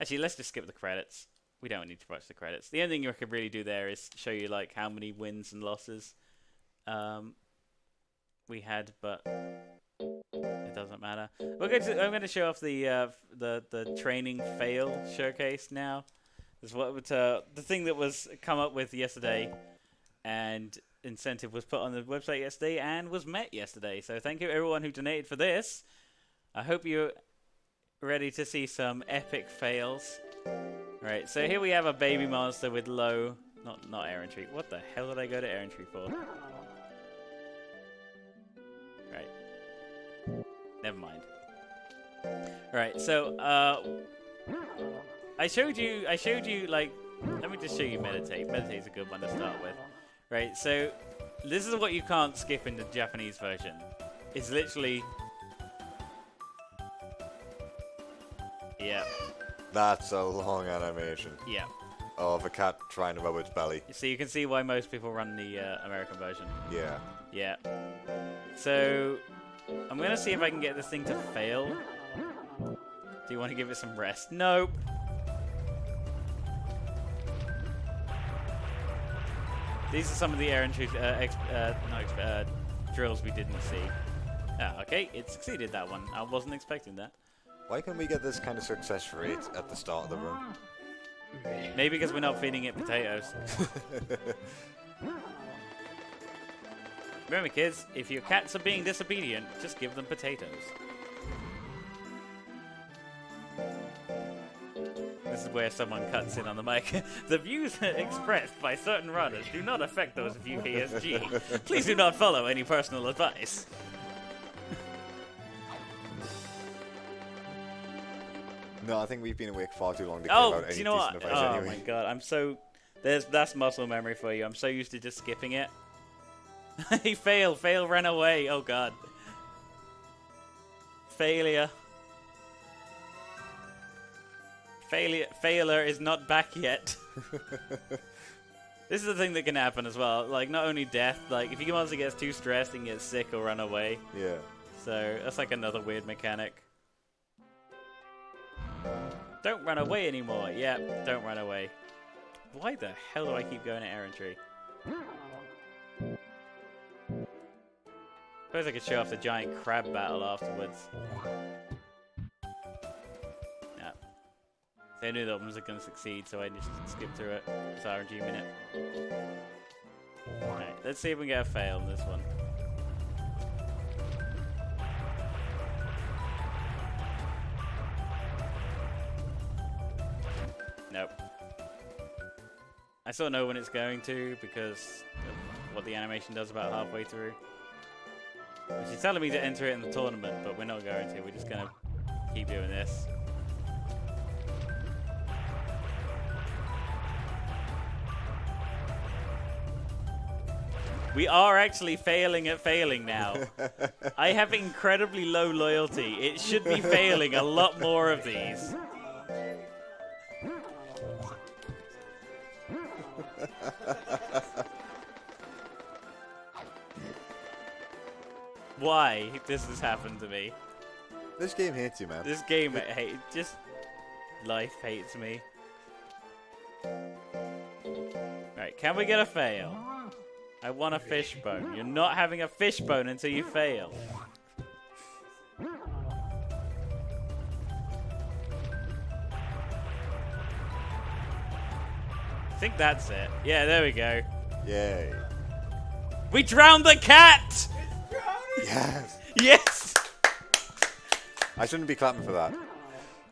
Actually, let's just skip the credits. We don't need to watch the credits. The only thing you could really do there is show you like how many wins and losses we had, but it doesn't matter. I'm going to show off the training fail showcase now. This is what the thing that was come up with yesterday, and incentive was put on the website yesterday and was met yesterday. So thank you everyone who donated for this. I hope you're ready to see some epic fails. Right, so here we have a baby monster with low... Not air entry. What the hell did I go to air entry for? Right. Never mind. Right, so, I showed you, like... Let me just show you Meditate. Meditate's a good one to start with. Right, so, this is what you can't skip in the Japanese version. It's literally... Yeah. That's a long animation. Yeah. Of a cat trying to rub its belly. So you can see why most people run the American version. Yeah. Yeah. So I'm going to see if I can get this thing to fail. Do you want to give it some rest? Nope. These are some of the air entry drills we didn't see. Ah, okay, it succeeded, that one. I wasn't expecting that. Why can't we get this kind of success rate at the start of the run? Maybe because we're not feeding it potatoes. Remember, kids, if your cats are being disobedient, just give them potatoes. This is where someone cuts in on the mic. The views expressed by certain runners do not affect those of UKSG. Please do not follow any personal advice. No, I think we've been awake far too long to care about any do you know what? decent advice Oh anyway. my god, I'm so... That's muscle memory for you. I'm so used to just skipping it. Hey, fail, ran away. Oh god. Failure. Failure is not back yet. This is the thing that can happen as well. Like, not only death, like, if your monster gets too stressed and gets sick or run away. Yeah. So, that's like another weird mechanic. Don't run away anymore. Yeah, don't run away. Why the hell do I keep going to air entry? Suppose I could show off the giant crab battle afterwards. Yeah. So I knew that one was going to succeed, so I just skipped through it. It's RNG minute. Alright, let's see if we can get a fail in this one. Nope. I sort of know when it's going to because of what the animation does about halfway through. She's telling me to enter it in the tournament, but we're not going to. We're just going to keep doing this. We are actually failing at failing now. I have incredibly low loyalty. It should be failing a lot more of these. Why this has happened to me? This game hates you, man. This game, just life hates me. Right, can we get a fail? I want a fishbone. You're not having a fishbone until you fail. I think that's it. Yeah, there we go. Yay. We drowned the cat! Yes. Yes! I shouldn't be clapping for that.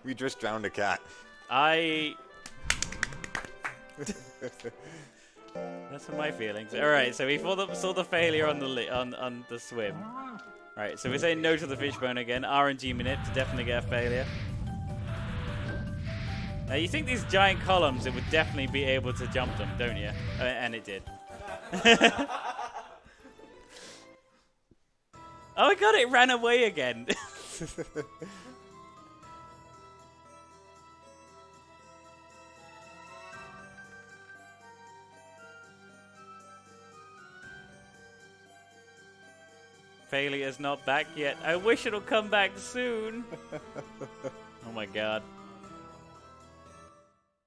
We just drowned a cat. That's my feelings. All right, so we saw the failure on the swim. All right, so we're saying no to the fishbone again. RNG minute to definitely get a failure. Now you think these giant columns, it would definitely be able to jump them, don't you? And it did. Oh my god, it ran away again. Failure's not back yet. I wish it'll come back soon. Oh my god.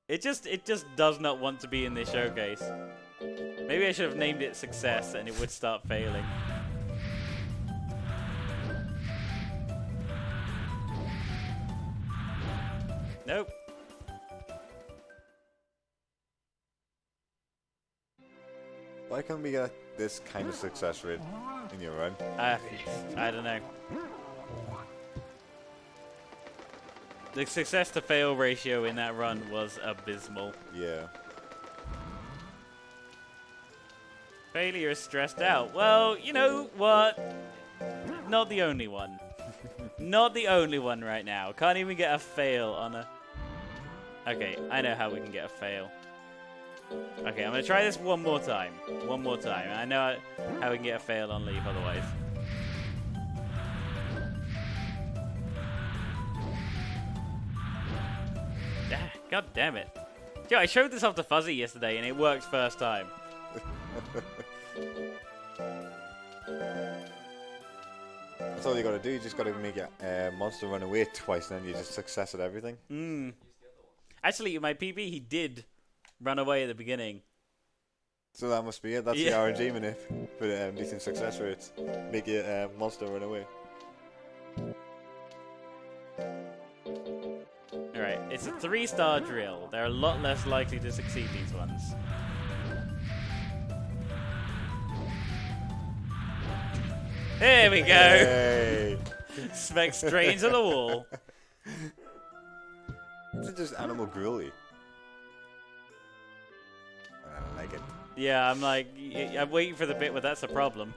It just does not want to be in this showcase. Maybe I should have named it Success and it would start failing. Nope. Why can't we get this kind of success rate in your run? I don't know. The success to fail ratio in that run was abysmal. Yeah. Failure is stressed out. Well, you know what? Not the only one. Not the only one right now. Can't even get a fail on a... Okay, I know how we can get a fail. Okay, I'm going to try this one more time. One more time. I know how we can get a fail on Leaf otherwise. God damn it. Dude, I showed this off to Fuzzy yesterday and it worked first time. That's all you gotta do. You just gotta make a monster run away twice, and then you just success at everything. Actually, my PB, he did run away at the beginning. So that must be it. That's the RNG minute for decent success rates. Make a monster run away. Alright, it's a 3-star drill. They're a lot less likely to succeed, these ones. There we go! Hey. Smack straight into the wall. It's just animal cruelty. I don't like it. Yeah, I'm like, I'm waiting for the bit where that's a problem.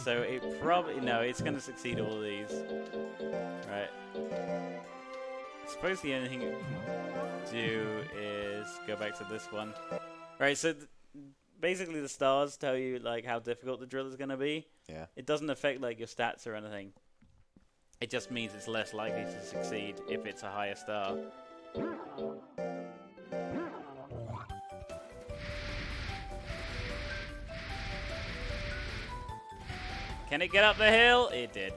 So it probably, no, it's going to succeed all of these. Right. I suppose the only thing it can do is go back to this one. Right, so basically the stars tell you like how difficult the drill is going to be. Yeah. It doesn't affect like your stats or anything. It just means it's less likely to succeed if it's a higher star. Can it get up the hill? It did.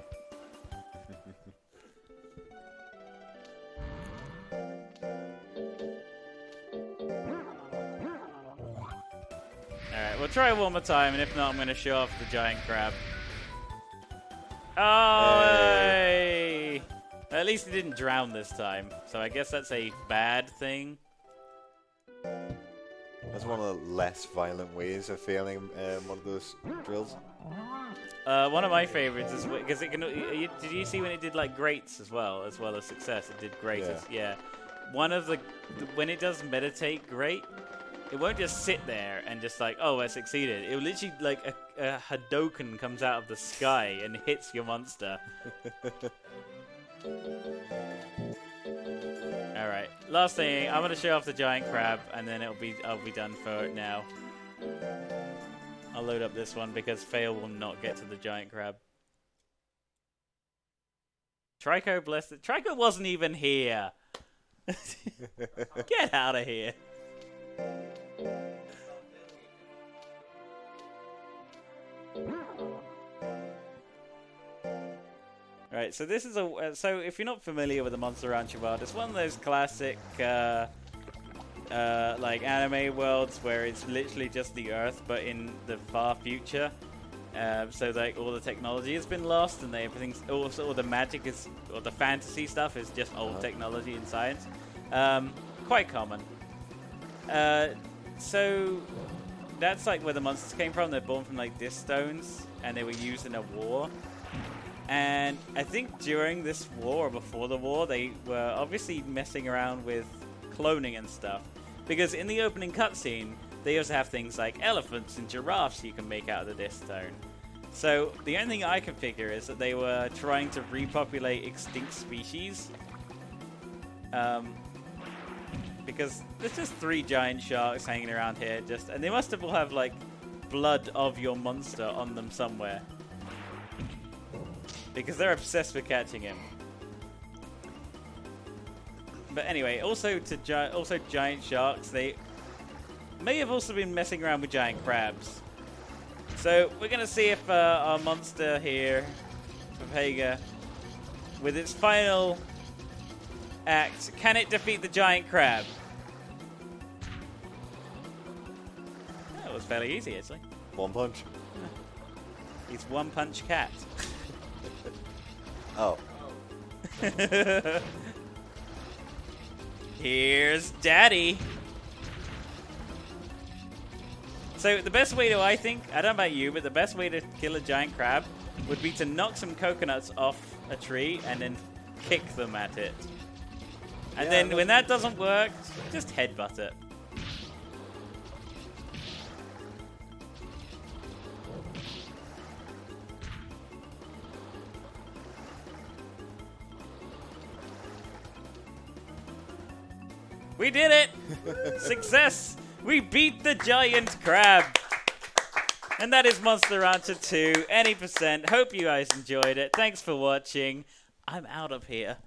Alright, we'll try it one more time, and if not, I'm going to show off the giant crab. Oh! Hey. At least it didn't drown this time, so I guess that's a bad thing. That's one of the less violent ways of failing one of those drills. One of my favorites is because it can. Did you see when it did like greats as well as success? It did great. Yeah. One of the when it does meditate great, it won't just sit there and just like, oh, I succeeded. It will literally like a Hadoken comes out of the sky and hits your monster. All right, last thing. I'm gonna show off the giant crab, and then I'll be done for now. I'll load up this one because Fail will not get to the giant crab. Trico, bless it. Trico wasn't even here. Get out of here. Right, so this is a so if you're not familiar with the Monster Rancher world, it's one of those classic like anime worlds where it's literally just the Earth, but in the far future. So like all the technology has been lost, and everything's also all the magic is, or the fantasy stuff is just old technology and science. Quite common. So that's like where the monsters came from. They're born from like disc stones, and they were used in a war. And I think during this war or before the war, they were obviously messing around with cloning and stuff. Because in the opening cutscene, they also have things like elephants and giraffes you can make out of the disc stone. So the only thing I can figure is that they were trying to repopulate extinct species. Because there's just 3 giant sharks hanging around here, and they must have all have like blood of your monster on them somewhere. Because they're obsessed with catching him. But anyway, also giant sharks. They may have also been messing around with giant crabs. So we're gonna see if our monster here, Papega, with its final act, can it defeat the giant crab? That was fairly easy, actually. One punch. He's one punch cat. Oh. Here's Daddy. So the best way to, I think, I don't know about you, but the best way to kill a giant crab would be to knock some coconuts off a tree and then kick them at it. And then when that doesn't work, just headbutt it. We did it! Success! We beat the giant crab! And that is Monster Rancher 2, any percent. Hope you guys enjoyed it. Thanks for watching. I'm out of here.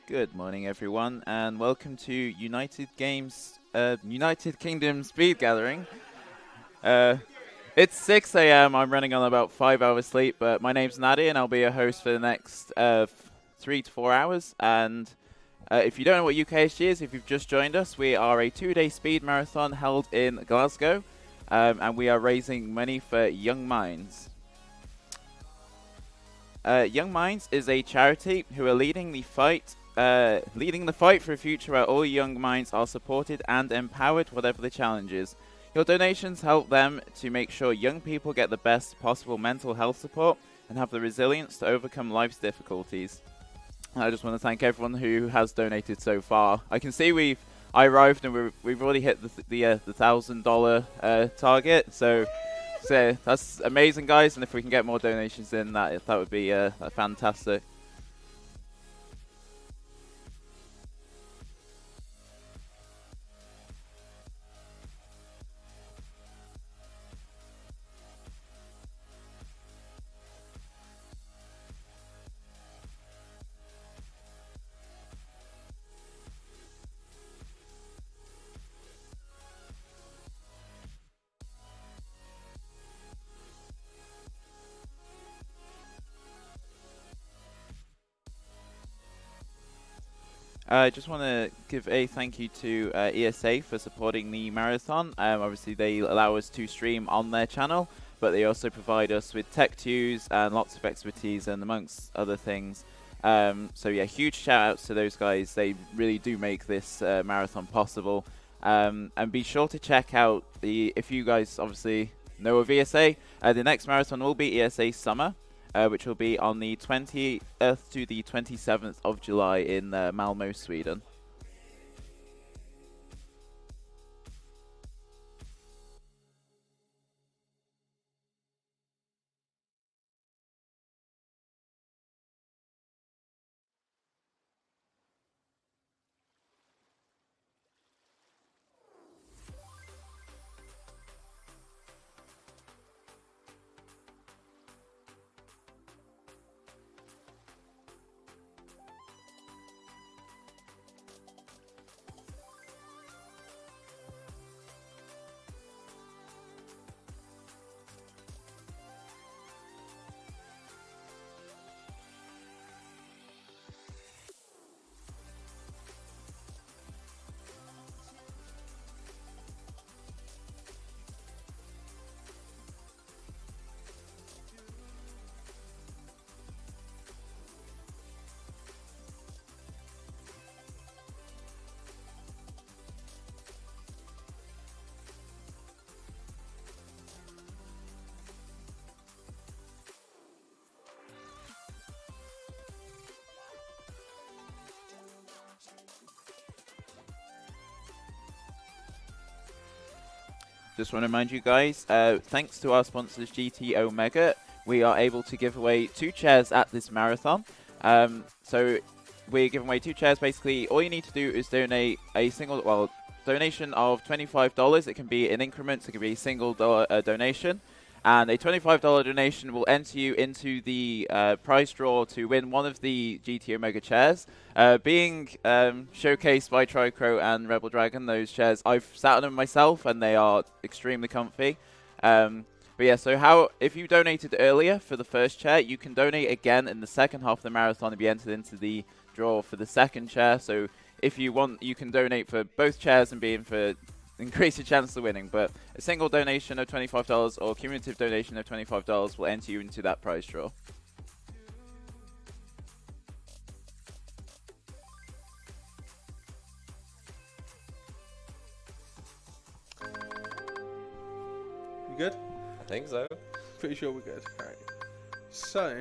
Good morning, everyone, and welcome to United Kingdom Speed Gathering. It's 6 a.m. I'm running on about 5 hours sleep, but my name's Nadi, and I'll be your host for the next 3 to 4 hours. And if you don't know what UKSG is, if you've just joined us, we are a 2-day speed marathon held in Glasgow, and we are raising money for Young Minds. Young Minds is a charity who are leading the fight for a future where all young minds are supported and empowered, whatever the challenge is. Your donations help them to make sure young people get the best possible mental health support and have the resilience to overcome life's difficulties. I just want to thank everyone who has donated so far. I can see I arrived and we've already hit the $1,000 target, so that's amazing, guys. And if we can get more donations in, that would be fantastic. I just want to give a thank you to ESA for supporting the marathon. Obviously, they allow us to stream on their channel, but they also provide us with tech tunes and lots of expertise, and amongst other things. So yeah, huge shout outs to those guys. They really do make this marathon possible. And be sure to check out if you guys obviously know of ESA, the next marathon will be ESA Summer. Which will be on the 20th to the 27th of July in Malmö, Sweden. Just want to remind you guys, thanks to our sponsors GT Omega, we are able to give away 2 chairs at this marathon. So we're giving away 2 chairs. Basically, all you need to do is donate a donation of $25. It can be in increments. It can be a single donation. And a $25 donation will enter you into the prize draw to win one of the GT Omega chairs. Being showcased by Tricro and Rebel Dragon, those chairs, I've sat on them myself, and they are extremely comfy. But yeah, so if you donated earlier for the first chair, you can donate again in the second half of the marathon and be entered into the draw for the second chair. So if you want, you can donate for both chairs and be in for increase your chance of winning. But a single donation of $25 or cumulative donation of $25 will enter you into that prize draw. We good? I think so. Pretty sure we're good. Alright. So,